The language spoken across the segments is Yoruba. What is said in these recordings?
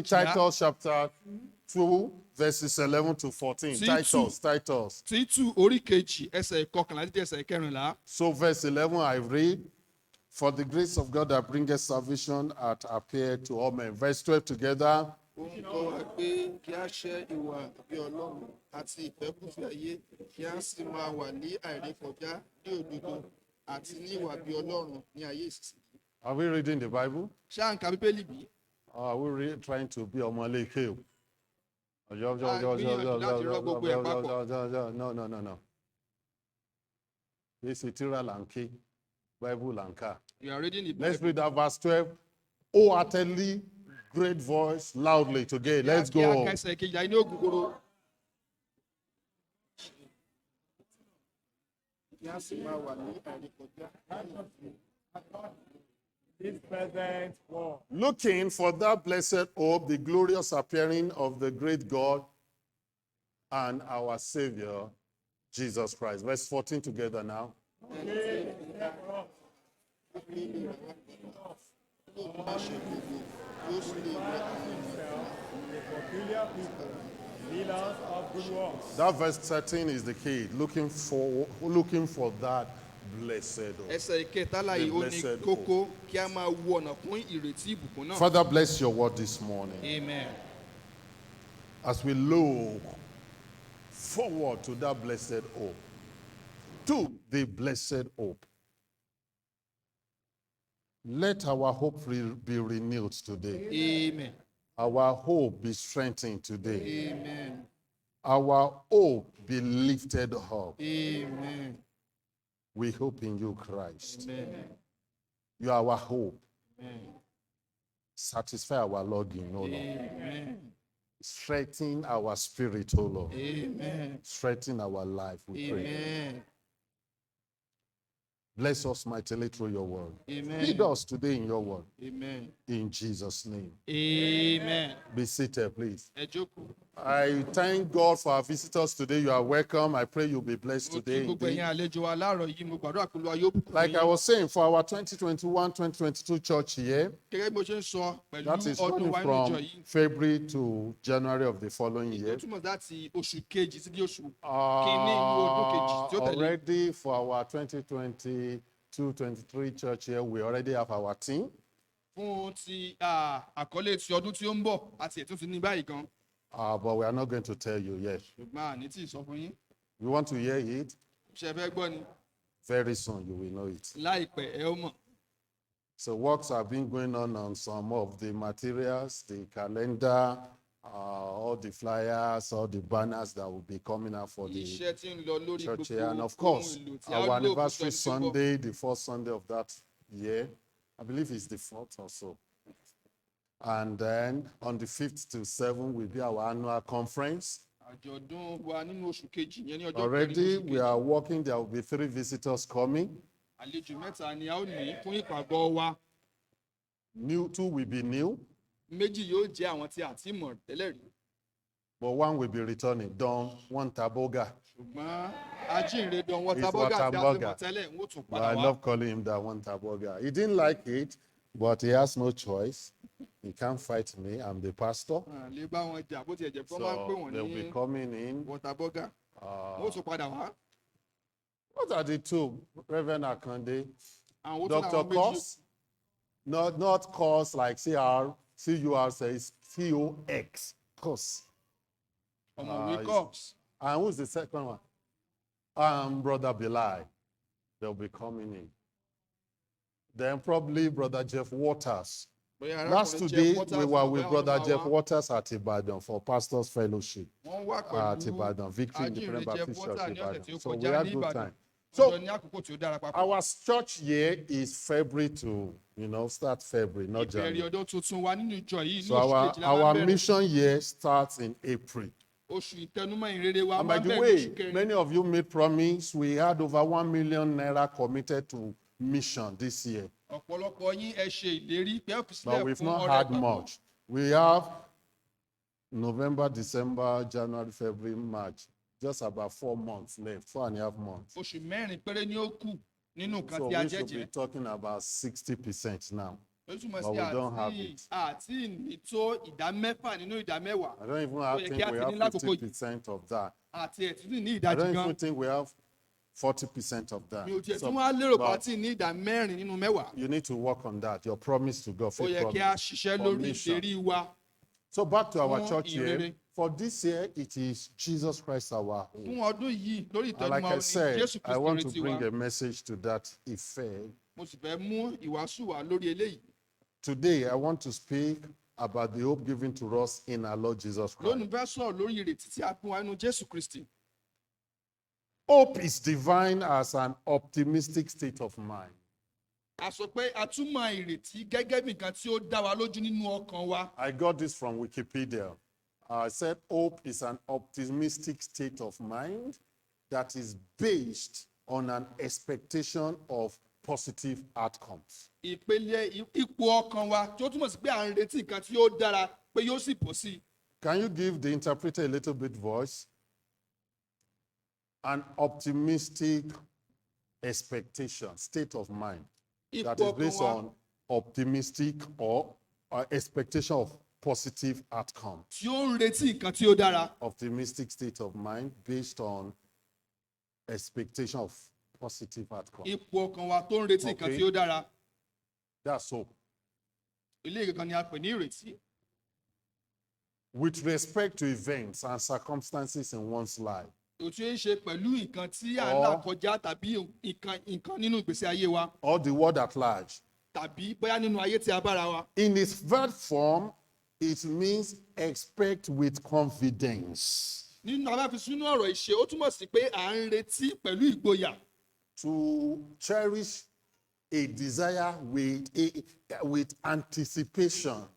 Titus chapter 2, verses 11 to 14. Titus. So verse 11 I read, for the grace of God that bringeth salvation hath appeared to all men. Verse 12 together. Are we reading the Bible? Are we trying to be Omaleke? No. This is Ronke, Bible Lanka. You are reading the Bible. Let's read that verse 12. Oh, utterly great voice, loudly together. Let's go. Looking for that blessed hope, the glorious appearing of the great God and our Savior, Jesus Christ. Verse 14 together now. That verse 13 is the key. Looking for that blessed hope. Father, bless your word this morning. Amen. As we look forward to that blessed hope, to the blessed hope, let our hope be renewed today. Amen. Our hope be strengthened today. Amen. Our hope be lifted up. Amen. We hope in you, Christ. Amen. You are our hope. Amen. Satisfy our longing, O Lord. Amen. Strengthen our spirit, O Lord. Amen. Strengthen our life, we pray. Amen. Bless us mightily through your word. Amen. Lead us today in your word. Amen. In Jesus' name. Amen. Be seated, please. I thank God for our visitors today. You are welcome. I pray you'll be blessed today. Like I was saying, for our 2021-2022 church year, that is running from February to January of the following year. Already for our 2022-23 church year, we already have our team. But we are not going to tell you yet. You want to hear it? Very soon you will know it. So works have been going on some of the materials, the calendar, all the flyers, all the banners that will be coming out for the church here. And of course, our anniversary Sunday, the first Sunday of that year, I believe it's the 4th or so. And then on the 5th to 7th will be our annual conference. Already we are working, there will be 3 visitors coming. 2 will be new. But 1 will be returning. Don Wantaboga. But I love calling him that Wantaboga. He didn't like it, but he has no choice. He can't fight me. I'm the pastor. So they'll be coming in. What are the 2? Reverend Akande. Dr. Kos. Not Kos like CUR says COX. Kos. And who's the second one? Brother Belai. They'll be coming in. Then probably Brother Jeff Waters. Last 2 days, we were with Brother Jeff Waters at Ibadan for Pastors Fellowship at Ibadan, Victory Independent Baptist Church Ibadan. So we had a good time. So our church year is February to, start February, not January. So our mission year starts in April. And by the way, many of you made promise. We had over 1 million naira committed to mission this year. But we've not had much. We have November, December, January, February, March. Just about 4 months left, 4.5 months. So we should be talking about 60% now. but we don't have it. àti ní tó ìdá mẹ́fà nínú ìdá mẹ́wàá. I don't even think we have 50% of that. àti ẹ̀ tún ní I ìdajì don't gan. even think we have 40% of that. mi ò tiẹ̀ So, tún wá lérò pé but àti ní ìdá mẹ́rin nínú mẹ́wàá. you need to work on that. Your promise to God. ó Faith yẹ kí a promise. ṣiṣẹ́ for lórí mission. ìlérí wa. So back to our Fún church here. ìrere. For this year, it is Jesus Christ our hope. fún ọdún yìí lórí And ìtọ́jú like wa I ní said, Jésù I want Kristi to retí bring wa. a message to that effect. mo sì fẹ́ mú ìwàásù wá lórí eléyìí. Today, I want to speak about the hope given to us in our Lord Jesus Christ. lónìí fẹ́ sọ̀rọ̀ lórí ìrètí tí a fún wa nínú Jésù Kristi. Hope is defined as an optimistic state of mind. a sọ pé a túmọ̀ ìrètí gẹ́gẹ́ bí nǹkan tí ó dá wa lójú nínú ọkàn wa. I got this from Wikipedia. I said hope is an optimistic state of mind that is based on an expectation of positive outcomes. ìpele ipò ọkàn wa tí ó túmọ̀ sí pé à ń retí nǹkan tí ó dára pé yóò sì bọ̀ sí i. Can you give the interpreter a little bit voice? An optimistic expectation, state of mind that ipò is ọkàn based wa on optimistic or expectation of positive outcome. tí ó ń retí nǹkan tí ó dára. Optimistic state of mind based on expectation of positive outcome. ipò ọkàn wa tó ń retí nǹkan Okay. tí ó dára. That's hope. ilé ìkankan ni a pè ní ìrètí. With respect to events and circumstances in one's life. òtún yẹn ṣe pẹ̀lú nǹkan tí à ń là kọjá tàbí nǹkan nínú ìgbésí ayé wa Or the world at large. tàbí bóyá nínú ayé tí a bára wa. In its verb form, it means expect with confidence. nínú abáfisúnú ọ̀rọ̀ ìṣe ó túmọ̀ sí pé à ń retí pẹ̀lú ìgboyà. To cherish a desire with anticipation.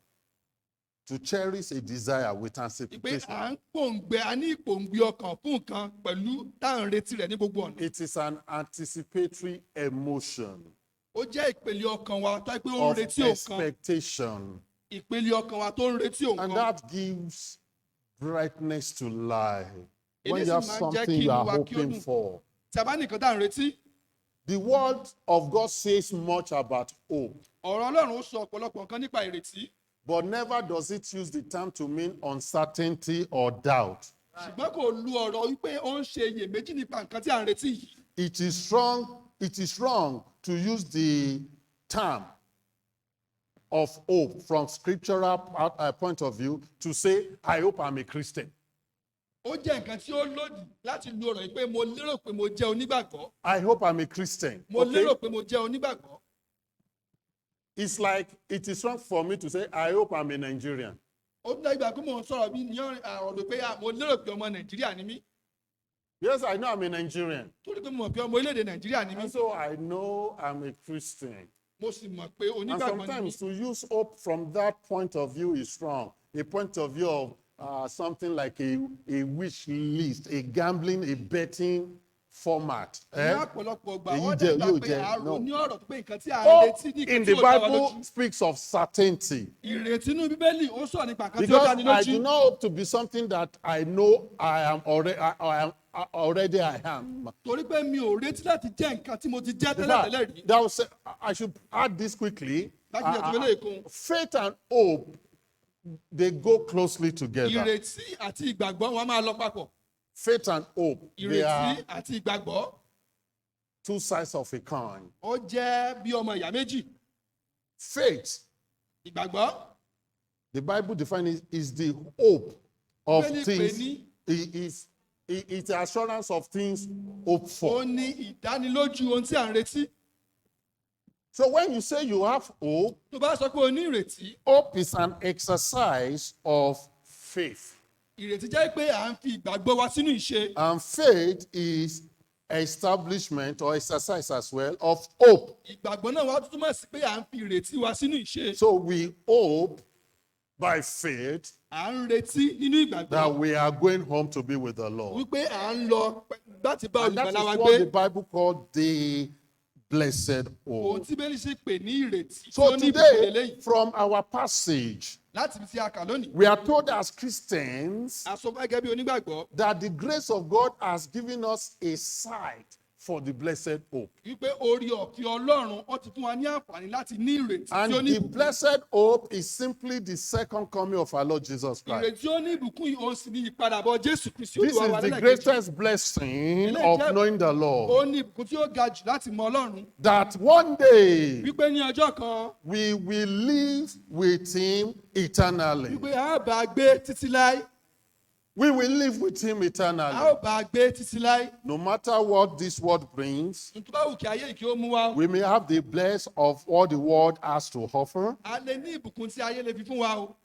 To cherish a desire with pé anticipation. à ń pòǹgbẹ a ní ìpòǹgbẹ ọkàn fún nǹkan pẹ̀lú tá à ń retí rẹ̀ ní gbogbo ọ̀nà. It is an anticipatory emotion ó jẹ́ ìpele ọkàn wa tó yẹ pé ó ń of retí òkan. expectation. ìpele ọkàn wa tó ń retí And òkan. that gives brightness to life. When Eléyìí you have máa ń jẹ́ something kí you inú are wa kí ó hoping dùn. for. tí a bá ní nǹkan tá à ń retí. The word of God says much about hope, ọ̀rọ̀ Ọlọ́run ó sọ ọ̀pọ̀lọpọ̀ nǹkan nípa ìrètí. but never does it use the term to mean uncertainty or doubt. ṣùgbọ́n kò lu ọ̀rọ̀ wípé ó ń ṣe iyèméjì nípa nǹkan tí à ń retí yìí. It is wrong to use the term of hope from scriptural point of view to say, I hope I'm a Christian. ó jẹ́ nǹkan tí ó lòdì láti lu ọ̀rọ̀ yìí pé mo lérò pé mo jẹ́ onígbàgbọ́. I hope I'm a Christian. mo Okay? lérò pé mo jẹ́ onígbàgbọ́. It's like it is wrong for me to say, I hope I'm a Nigerian. ó dá ìgbà pé mo ń sọ̀rọ̀ bí ní ọ̀rọ̀ pé mo lérò pé ọmọ Nàìjíríà ni mí. Yes, I know I'm a Nigerian. torí pé mo mọ̀ pé ọmọ orílẹ̀-èdè Nàìjíríà ni mí. And so I know I'm a Christian. mo sì mọ̀ pé And onígbàgbọ́ ni mí. sometimes to use hope from that point of view is wrong. A point of view of something like a wish list, a gambling, a betting format. ní ọ̀pọ̀lọpọ̀ ọgbà Èyí wọ́n jẹ́- dẹ̀ yóò gbà pé jẹ́- àrò no. ní ọ̀rọ̀ pé nǹkan tí à ń Hope retí ní in nǹkan the tí ó dá wa Bible lójú. speaks of certainty. ìrètí inú Bíbélì ó sọ̀rọ̀ nípa nǹkan tí ó Because dá ni I do lójú. not hope to be something that I know I am already I am. torí pé mi ò retí láti jẹ́ nǹkan tí mo ti jẹ́ In tẹ́lẹ̀tẹ́lẹ̀ fact, rí. that was, I should add this quickly. láti yàtọ̀ eléyìí kún. Faith and hope, they go closely together. ìrètí àti ìgbàgbọ́ wọn máa lọ papọ̀. Faith and hope, they are ìrètí àti ìgbàgbọ́ two sides of a coin. ó jẹ́ bí ọmọ ìyá méjì. Faith, ìgbàgbọ́ the Bible defines it, is the hope of Bíbélì pè things. ní- It's the assurance of things hoped ó for. ní ìdánilójú ohun tí à ń retí. So when you say you have hope, tó bá sọ pé o ní ìrètí, hope is an exercise of faith. ìrètí jẹ́ pé à ń fi ìgbàgbọ́ wa sínú ìṣe. And faith is establishment or exercise as well of hope. ìgbàgbọ́ náà wá túmọ̀ sí pé à ń fi ìrètí wa sínú ìṣe. So we hope by faith à ń retí nínú that ìgbàgbọ́ we are going home to be with the Lord. wípé à ń lọ láti bá And that is olùgbàlà wa what the gbé. Bible called the blessed ohun hope. tí bẹ́ẹ̀ ṣe pè ní ìrètí tí So ó ní ìbùkún today, eléyìí. from our passage, láti ibi tí a kà lónìí, we are told as Christians a sọ gẹ́gẹ́ bí onígbàgbọ́ that the grace of God has given us a sight for the blessed hope. wípé orí ọ̀fẹ́ Ọlọ́run ó ti fún wa ní àǹfààní láti ní ìrètí tí ó And ní the ìbùkún. blessed hope is simply the second coming of our Lord Jesus Christ. Ìrètí ó ní ìbùkún yìí òun sì ní ìpadàbọ̀ Jésù Kristi This Olúwa wa is the lẹ́lẹ́kejì. greatest blessing of knowing the Lord. Ó ní ìbùkún tí ó ga jù láti mọ Ọlọ́run. That one day Wípé ní ọjọ́ kan we will live with him eternally. wípé a ó bá a gbé títí láé. We will live with him A eternally. ó bá a gbé títí láé. No matter what this world brings, Nítorí bá wù kí ayé yìí kí ó mú wa. we may have the bless of what the world has to offer. A lè ní ìbùkún tí ayé lè fi fún wa o.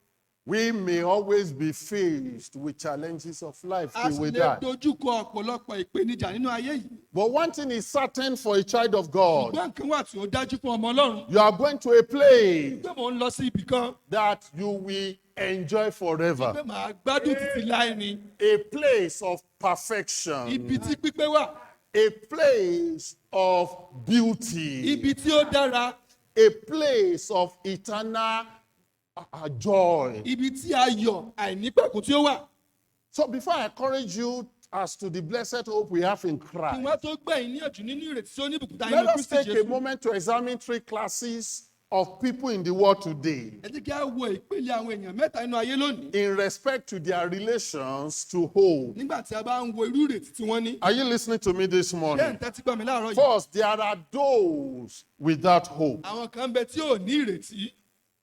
We may always be faced with challenges of life A till sì we lè die. dojú kọ ọ̀pọ̀lọpọ̀ ìpèníjà nínú ayé yìí. But one thing is certain for a child of God. Ṣùgbọ́n nǹkan wà tí ó dájú fún ọmọ Ọlọ́run. You are going to a place Pé mò ń lọ sí ibì kan. that you will enjoy forever. Pé màá gbádùn títí láé ni. A place of perfection. Ibi tí pípé wà. A place of beauty. Ibi tí ó dára. A place of eternal joy. Ibi tí ayọ̀ àìnípẹ̀kun tí ó wà. So before I encourage you as to the blessed hope we have in Kí Christ, wọ́n tó gbẹ̀yìn ní ọ̀jù nínú ìrètí tí ó ní ìbùkún tá let nínú us Kristi take a Jésù. moment to examine 3 classes of people in the world today Ẹ jẹ́ kí a wo ìpele àwọn èèyàn mẹ́ta nínú ayé lónìí. in respect to their relations to hope. Nígbà tí a bá ń wo irú ìrètí tí wọ́n ní. Are you listening to me this Ṣé ẹ̀ ń morning? tẹ́tí gbọ́ mi láàárọ̀ yìí? First, there are those without hope. Àwọn kan ń bẹ tí ò ní ìrètí.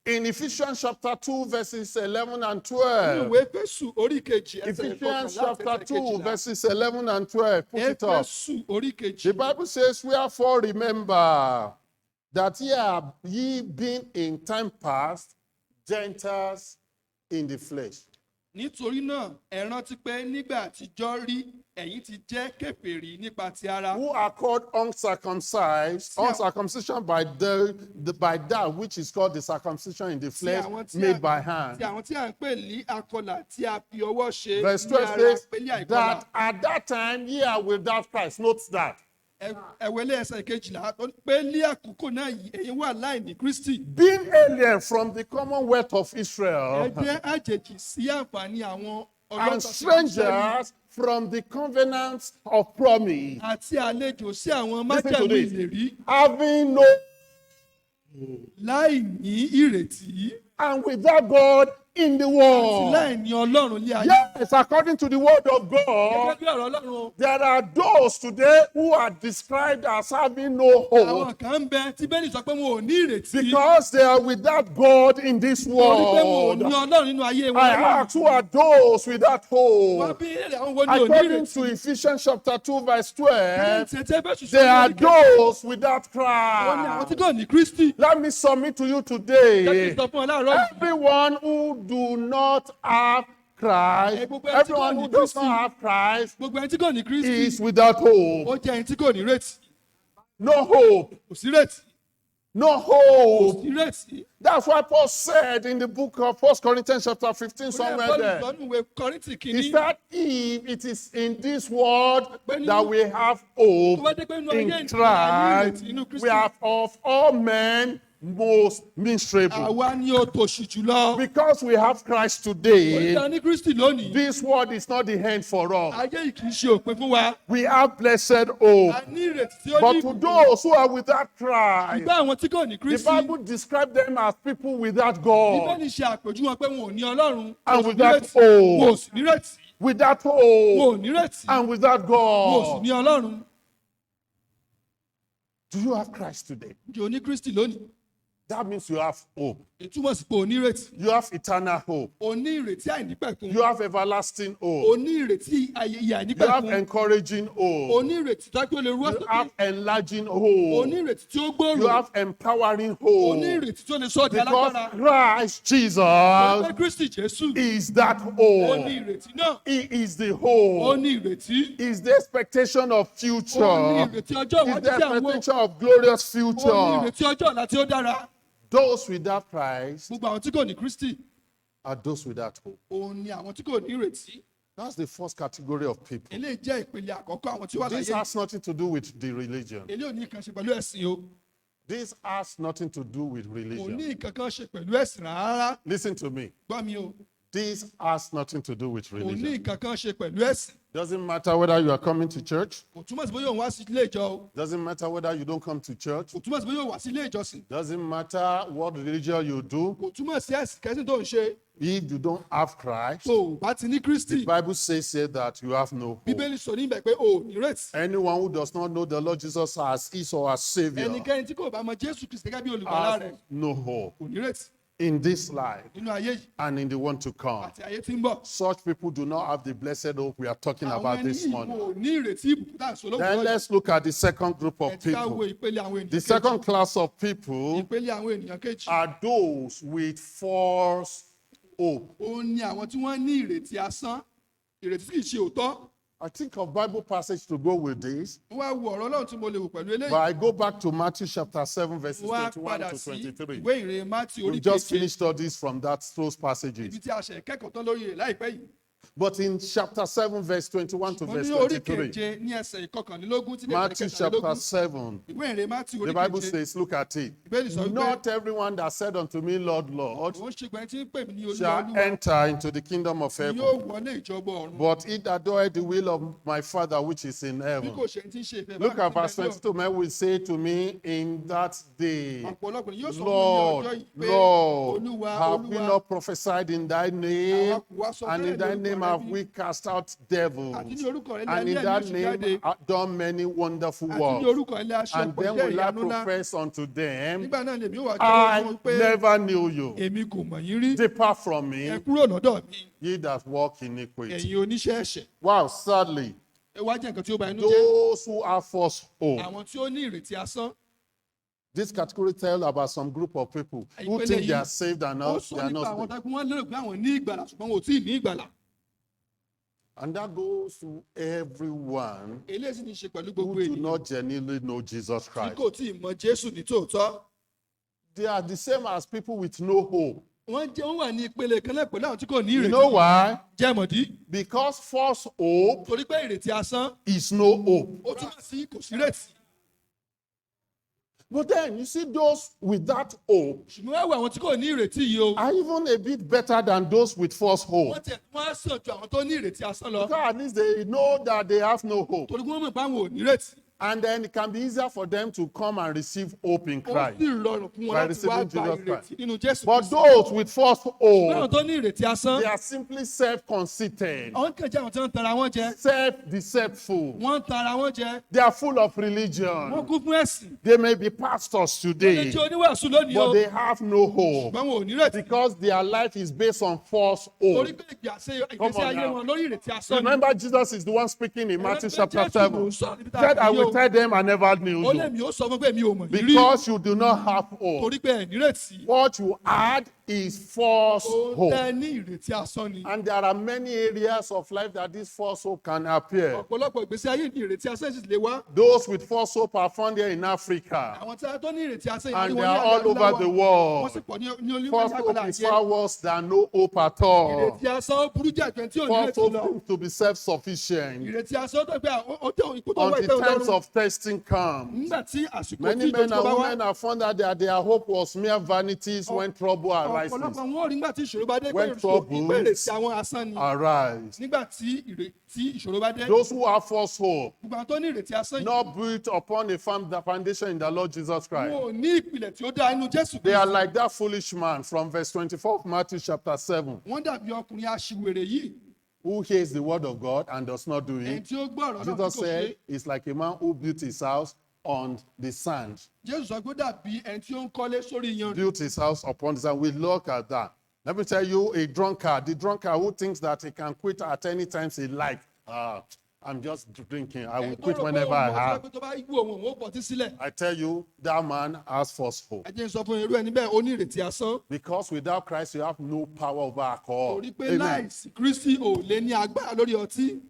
In Ephesians chapter 2, verses 11 and Nínú 12. ìwé Éfésù orí kejì ẹsẹ̀ Ephesians ìkọkànlá àti chapter ẹsẹ̀ 2, kejìlá. verses 11 and 12. Put it up. Éfésù orí kejì. The Bible says, wherefore remember that ye being in time past Gentiles in the flesh. Nítorí náà, ẹ rántí pé nígbà àtijọ́ rí ẹ̀yin ti jẹ́ kèfèrí nípa ti ara. Who are called uncircumcised, uncircumcision by that which is called the circumcision in the flesh made by hand. Ti àwọn tí à ń pè ní akọlà tí a fi ọwọ́ ṣe Verse ní 12 ara says pẹ̀lú àìkọlà. that at that time ye are without Christ. Note that. Ẹ̀wẹ̀lẹ̀ ẹsẹ̀ kejìlá tó ń pé ní àkókò náà yìí ẹ̀yin wà láìní Kristi. Being alien from the commonwealth of Ẹ Israel jẹ́ àjèjì sí àǹfààní àwọn and ọlọ́tọ̀ strangers from the covenants of promise, àti àlejò sí àwọn Listen to májàmú this. ìlérí having no láì ní ìrètí and without God in the àti world. láì ní Ọlọ́run lé ayé. Yes, according to the word of Gẹ́gẹ́ God, bí ọ̀rọ̀ Ọlọ́run o. there are those today who are described as having no hope Àwọn kan ń bẹ tí Bẹ́ẹ̀ni sọ pé wọn ò ní ìrètí. because they are without God in this Torí pé wọn ò world. ní Ọlọ́run nínú ayé wọn. I ask, who are those without Wọ́n hope? bí àwọn wo ni ò ní According ìrètí. to Ephesians chapter 2, verse Kí 12, ni tètè bẹ́ẹ̀ ṣùṣọ́ they are lórí kejì? those without Wọ́n ní àwọn tí Christ. kò ní Kristi. Let me submit to you Jẹ́ kí today. n sọ fún ọ láàárọ̀ yìí. Everyone who do not have Christ, everyone who does not have Christ Gbogbo ẹni tí kò ní Kristi. is without hope. Ó jẹ́ ẹni tí kò ní ìrètí. No hope. Kò sí ìrètí. No Kò hope. sí ìrètí. That's why Paul said in the book of 1 Corinthians chapter 15, somewhere there. Bọ́ọ̀lù ìwé Kọ́ríńtì He kìíní. said, if it is in this world that we have hope in Christ, we are of all men most miserable. Àwa ni ó tòṣì jùlọ. Because we have Christ today, Oríta ní Kristi lónìí. this world is not the end for us. Ayé yìí kì í ṣe òpin fún wa. We have blessed hope. A ní ìrètí tí ó But ní to ìbùkún. those who are without Christ, Ìgbà àwọn tí kò ní the Kristi. Bible describes them as people without God, Bíbélì ṣe àpèjú wọn pé wọn ò ní Ọlọ́run. And Wọn ò without nírètí. Wọn ò hope. sì nírètí. without Wọn hope, ò nírètí. and without Wọn ò sì God. ní Ọlọ́run. Do you have Christ today? Ǹjẹ́ o ní Kristi lónìí? That means you have hope. Ìtumọ̀ sí pé o ní ìrètí. You have eternal hope. O ní ìrètí àìnípẹ̀kun. You have everlasting O hope. ní ìrètí ìyè You have àìnípẹ̀kun. encouraging O hope. ní ìrètí tó gbé lè rú You ọ̀sẹ̀. have enlarging O hope. ní ìrètí tí ó You gbòòrò. have empowering O ní hope. ìrètí tí ó lè sọ di Because alágbára. Christ Jesus Pé Kristi Jésù. is that O ní hope. ìrètí náà. He is the O hope. ní ìrètí. He is the expectation of O ní future. ìrètí ọjọ́ He is iwájú the tí à ń wò. expectation of glorious O ní future. ìrètí ọjọ́ ọ̀la tí ó dára. Those without Christ Gbogbo àwọn tí kò ní Kristi. are those without hope. Òun ni àwọn tí kò ní ìrètí. That's the first category of people. Eléyìí jẹ́ ìpele àkọ́kọ́ àwọn tí wà This láyé. has nothing to do with the religion. Eléyìí ò ní nǹkan ṣe pẹ̀lú ẹ̀sìn o. This has nothing to do with Kò ní religion. nǹkan kan ṣe pẹ̀lú ẹ̀sìn rárá. Listen to me. Gbọ́ mi o. This has nothing to do with kò ní religion. nǹkan kan ṣe pẹ̀lú ẹ̀sìn. Doesn't matter whether you are coming to church. Kò túmọ̀ sí bóyá òun wá sí ilé ìjọ o. Doesn't matter whether you don't come to church. Kò túmọ̀ sí bóyá òun wá sí ilé ìjọsìn. Doesn't matter what religion you do. Kò túmọ̀ sí ẹ̀sìn kẹ́sìn tó ń ṣe. If you don't have Christ, tó o bá ti ní Kristi. the Bible says here that you have no hope. Bíbélì sọ níbẹ̀ pé o ò ní rètí. Anyone who does not know the Lord Jesus as his or her Savior Ẹnikẹ́ni tí kò bá mọ Jésù Kristi gẹ́gẹ́ bí olùgbàlà has rẹ̀ no hope kò ní rètí in this life nínú ayé yìí and in the one to come. àti ayé tí ń bọ̀. Such people do not have the blessed hope we are talking Àwọn about ẹni this yìí morning. kò ní ìrètí ìbùkún tá à ń sọ Then lóògùn let's look at the second group of ẹ ti ká wo people. ìpele àwọn ènìyàn The kejì. second class of people Ìpele àwọn ènìyàn kejì. are those with false hope. Ó ní àwọn tí wọ́n ní ìrètí asán, ìrètí tí kì í ṣe òótọ́. I think of Bible passage to go with this, Wọ́n á wo ọ̀rọ̀ Ọlọ́run tí mo lè wò pẹ̀lú eléyìí. but I go back to Matthew chapter 7 verses Wọ́n á 21 padà to sí 23. ìwé ìrè Mátì We orí just keje finished studies from those passages. ibi tí a ṣe kẹ́kọ̀ọ́ tán lórí rẹ̀ láìpẹ́ yìí. But in chapter 7 verse 21 to Mo verse ní orí 23, keje ní ẹsẹ̀ ìkọkànlélógún tí Matthew chapter 7, ìwé ìrè Mátì the orí Bible keje. says, look at it. Ìbéèrè sọ wípé Not everyone that said unto me, Lord, Lord, òun ṣègbè tí ń pè mí ní Olúwa shall Olúwa enter into the kingdom of ni heaven, yóò wọlé ìjọba ọ̀run. but he that doeth the will of my Father which is in Bí heaven. kò ṣe ti ń ṣe ìfẹ́ Look bá at verse 22. Men will say to me in that day, ọ̀pọ̀lọpọ̀ ni yóò sọ fún mi ní ọjọ́ Lord, yìí pé Lord, Olúwa have we Olúwa not prophesied in thy name? àwa kò wá sọ And bẹ́ẹ̀ in thy ní name orúkọ have rẹ we bí cast out devils. àti ní orúkọ rẹ And in lé that ẹ̀mí èṣù name jáde have done many wonderful àti ní works. orúkọ rẹ lé aṣọ And ọ̀pọ̀ then iṣẹ́ will I ìyanu ńlá. profess unto them, Nígbà náà lèmi ó wá jẹ́wọ́ fún I wọn pé never knew you. èmi kò mọ̀ yín rí. Depart from Ẹ me, kúrò lọ́dọ̀ mi, ye that walk in iniquity. ẹ̀yin oníṣẹ́ ẹ̀ṣẹ̀. Wow, sadly, Ẹ wá jẹ́ nǹkan tí ó bà inú jẹ́. those who have false hope. Àwọn tí ó ní ìrètí asán. This category tells about some group of people who Ìpele think they yìí, are saved and Ó not, sọ they are nípa not àwọn saved. tó kún wọn lérò pé àwọn ní ìgbàlà ṣùgbọ́n wọn ò tí ì ní ìgbàlà. And that goes to everyone Eléyìí sì ní í ṣe pẹ̀lú who gbogbo do ènìyàn not genuinely know Jesus tí Christ. kò tí ì mọ Jésù ní tòótọ́. They are the same as people with no hope. Wọ́n wà ní ìpele kan náà pẹ̀lú àwọn tí kò ní You ìrètí. know why? Jẹ́ mọ̀dí. Because false hope Torí pé ìrètí asán, is no hope. ó túmọ̀ sí kò sí ìrètí. But then you see those with that hope Ṣùgbọ́n wá wo àwọn tí kò ní ìrètí yìí o. are even a bit better than those with false hope. Wọ́n á sàn ju àwọn tó ní ìrètí asán lọ. Because at least they know that they have no hope. Torí pé wọ́n mọ̀ pé àwọn ò ní ìrètí. And then it can be easier for them to come and receive hope in Ó Christ. sì rọrùn fún wọn By láti wá receiving gba Jesus ìrètí Christ. nínú Jésù But Kristi. those with false Báwọn hope, tó ní ìrètí asán, they are simply self-conceited, àwọn kan jẹ́ àwọn tí wọ́n ń tara wọn jẹ. self-deceitful. Wọ́n ń tara wọn jẹ. They are full of Wọ́n religion. kún fún ẹ̀sìn. They may be pastors Wọ́n lè today, jẹ́ oníwàásù lónìí o. but they have no hope Ṣùgbọ́n wọn ò ní ìrètí. because their life is based on false Torí hope. pé ìgbésí Come on ayé now. wọn lórí ìrètí asán ni. Remember, Jesus is the one speaking in Matthew chapter Jésù 7. ló sọ níbi tá a Said, I kà yìí will o. tell them I never knew Ó you. lè mi ó sọ fún pé mi ò mọ̀ yín rí. Because you do not have hope. Torí pé ẹ̀ ní ìrètí. What you had is false Ó hope. tẹ́ ní ìrètí asán ni. And there are many areas of life that this false hope can appear. Ọ̀pọ̀lọpọ̀ ìgbésí ayé ní ìrètí asán sì lè wá. Those with false hope are found here in Africa. Àwọn tí a tó ní ìrètí asán And yìí they wọ́n ní are all over the Wọ́n world. sì pọ̀ ní olúwa False ìyàgbọ́lá hope is ayé. far worse than no hope at all. Ìrètí asán ó burú jà jẹ́ tí ò ní False ìrètí lọ. hope seems to be self-sufficient Ìrètí asán tó gbé ó tẹ ipò tó wà until ìtẹ́ times Ọlọ́run. of testing come. Nígbà tí àsìkò tí Many men ìdòtí and bá wá. women have found out that their hope was mere vanities when trouble arises. Ọ̀pọ̀lọpọ̀ wọn ò rí nígbà tí ìṣòro bá dé When pé troubles ìrètí àwọn asán ni. Arise. Nígbà tí ìṣòro bá dé. Those who have false hope, Gbogbo àwọn tó ní ìrètí asán yìí. not built upon a firm foundation in the Lord Jesus Christ. Wọn ò ní ìpìlẹ̀ tí ó dá inú Jésù They are Kristi. like that foolish man from verse 24 of Matthew chapter 7, Wọ́n dàbí ọkùnrin aṣiwèrè yìí. who hears the word of God and does not do Ẹni it. tí ó gbọ́ ọ̀rọ̀ náà tí Jesus kò ṣe. said, it's like a man who built his house on the sand. Jésù sọ pé ó dàbí ẹni tí ó ń kọ́lé sórí iyanrìn. Built his house upon the sand. We look at that. Let me tell you, a drunkard, the drunkard who thinks that he can quit at any time he likes. I'm just drinking. I will quit whenever I have. Tó bá gbó òun ó pọtí sílẹ̀. I tell you, that man has false hope. Ẹ jẹ́ n sọ fún irú ẹni bẹ́ẹ̀ ó ní ìrètí asán. Because without Christ, you have no power over alcohol. Torí pé Amen. láìsí Kristi ò lè ní agbára lórí ọtí.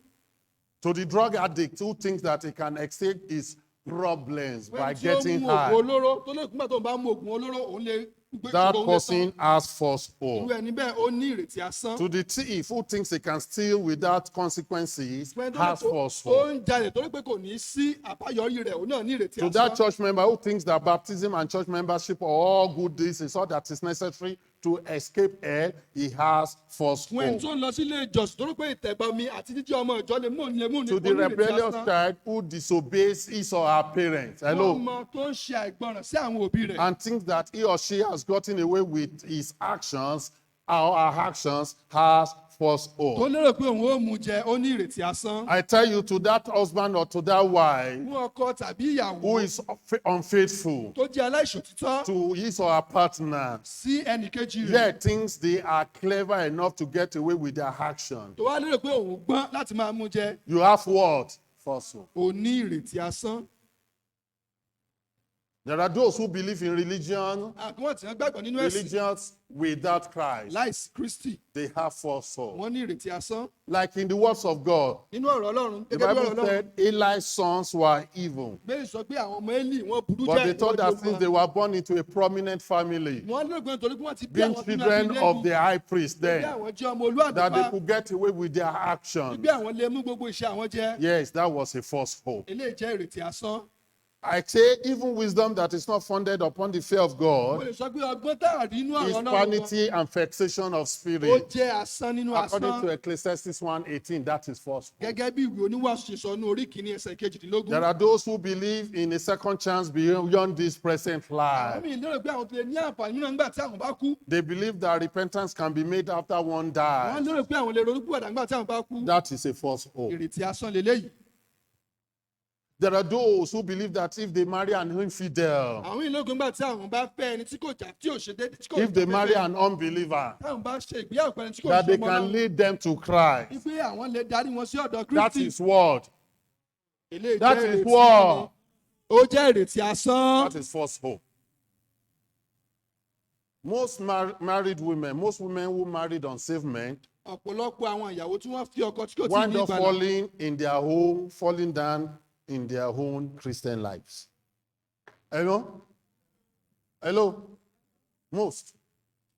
To the drug addict who thinks that he can escape his problems by Ẹni tí ó getting mu high, oògùn olóró tó lè kúgbà tó ń bá mu oògùn olóró òun lè gbé that òun lè tán. person has false Irú hope. ẹni bẹ́ẹ̀ ó ní ìrètí asán. To the thief who thinks he can steal without consequences, Ẹni tó has lè false tó hope. ń jalè torí pé kò ní sí àbáyọrí rẹ̀ òun náà ní ìrètí To that asán. church member who thinks that baptism and church membership are all good deeds, is all that is necessary to escape hell, he has false fún ẹni hope. tó ń lọ sílé ìjọsìn tó rò pé ìtẹ̀bọmi àti jíjẹ́ ọmọ ìjọ lè mú ní To the rebellious child who disobeys his or her parents. Hello. ọmọ tó ń ṣe àìgbọràn sí àwọn òbí rẹ̀. And thinks that he or she has gotten away with his actions, or her actions has false tó hope. lérò pé òun ó mú jẹ ó ní ìrètí asán. I tell you, to that husband or to that wife fún ọkọ tàbí ìyàwó who is unfaithful tó jẹ́ aláìṣòtítọ́ to his or her partner, sí ẹnìkejì rẹ̀ yet thinks they are clever enough to get away with their action. tó wá lérò pé òun gbọ́n láti máa mú jẹ You have what? False hope. ó ní ìrètí asán. There are those who believe in religion, àwọn tí wọ́n gbàgbọ́ nínú ẹ̀sìn religions without Christ. láìsí Kristi They have false hope. wọ́n ní ìrètí asán. Like in the words of God, nínú ọ̀rọ̀ Ọlọ́run the gẹ́gẹ́ bí ọ̀rọ̀ Bible Ọlọ́run said Eli's sons were evil. bẹ́ẹ̀ sọ pé àwọn ọmọ Élì wọ́n burú But they jẹ́ thought that since they were born into a prominent family, wọ́n lérò pé nítorí pé wọ́n ti bí being àwọn children of the high priest bí then, àwọn jẹ́ ọmọ olú that they àdúrà could get away with their actions. bí àwọn lè mú gbogbo iṣẹ́ àwọn jẹ Yes, that was a false hope. eléyìí jẹ́ ìrètí asán. I say even wisdom that is not founded upon the fear of mo God lè sọ pé ọgbọ́n tá a rí inú is ọ̀rọ̀ Ọlọ́run vanity and vexation of ó spirit. jẹ́ asán nínú According asán to Ecclesiastes 1:18, that is false hope. gẹ́gẹ́ bí ìwé oníwàásù ṣe sọ ní orí kìíní ẹsẹ̀ kejìdínlógún. There are those who believe in a second chance beyond this present àwọn life. míì lérò pé àwọn tó lè ní àǹfààní mìíràn nígbà tí àwọn bá kú. They believe that repentance can be made after one wọ́n dies. lérò pé àwọn lè ronúpìwàdà nígbà tí àwọn bá kú. That is a false hope. ìrètí asán lélẹ́yìí. There are those who believe that if they marry an infidel, àwọn ìlógun nígbà tí àwọn bá fẹ́ ẹni tí kò jà tí ò ṣe déédéé tí kò if they marry déédéé, an unbeliever, táwọn bá ṣe ìgbéyàwó pẹ̀lú ẹni tí kò that ṣe they ọmọ can náà lead them to Christ. wípé àwọn lè darí wọn sí ọ̀dọ̀ That Kristi. is what? eléyìí That jẹ́ is ìrètí what? ó jẹ́ ìrètí asán. That is false hope. Most married women, most women who married unsaved men, ọ̀pọ̀lọpọ̀ àwọn ìyàwó tí wọ́n fi ọkọ tí kò tí ì wind ní up ìgbàlà falling down in their own Christian lives. Hello? Hello? Most.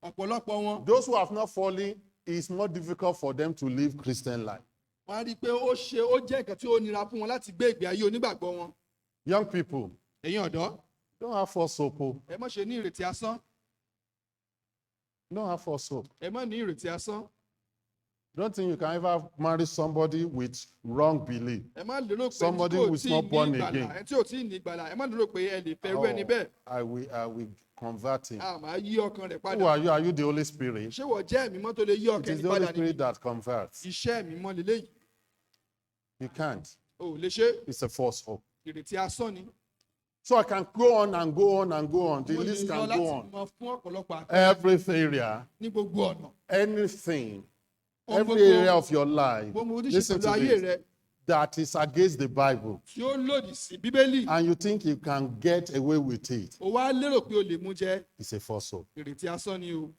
ọ̀pọ̀lọpọ̀ wọn Those who have not fallen, it's more difficult for them to live Christian life. wọ́n á rí i pé ó jẹ́ nǹkan tí ó nira fún wọn láti gbé ìgbé ayé onígbàgbọ́ wọn. Young people, ẹ̀yin ọ̀dọ́ don't have false hope. ẹ má ṣe ní ìrètí asán. Don't have false hope. ẹ má ní ìrètí asán. Don't think you can ever marry somebody with wrong belief. ẹ má lérò pé Somebody tí kò who is tí ì not ní born ìgbàlà again. ẹ tí ò tí ì ní ìgbàlà ẹ má lérò pé ẹ lè fẹ́ irú ẹni bẹ́ẹ̀. I will convert him. a máa yí ọkàn rẹ̀ Who padà. are you? Are you the Holy Spirit? ṣé wọ́n jẹ́ ẹ̀mí mọ́ tó lè yí It ọkàn is ẹni the Holy padà ní Spirit that converts. iṣẹ́ ẹ̀mí mọ́ lélẹ́yìí. You can't. o ò lè ṣe It's a false hope. ìrètí asán ni. So I can go on and go on and go on. The mo lè list lọ can láti go on. mọ fún ọ̀pọ̀lọpọ̀ àpẹẹrẹ Every area, ní gbogbo ọ̀nà. anything, Ohun every gbogbo area of your life. gbogbo ojúṣe Listen pẹ̀lú to ayé this. rẹ That is against the Bible. tí ó lòdì sí Bíbélì. And you think you can get away with it. o wá lérò pé o lè mú jẹ It's a false hope. ìrètí asán ni o.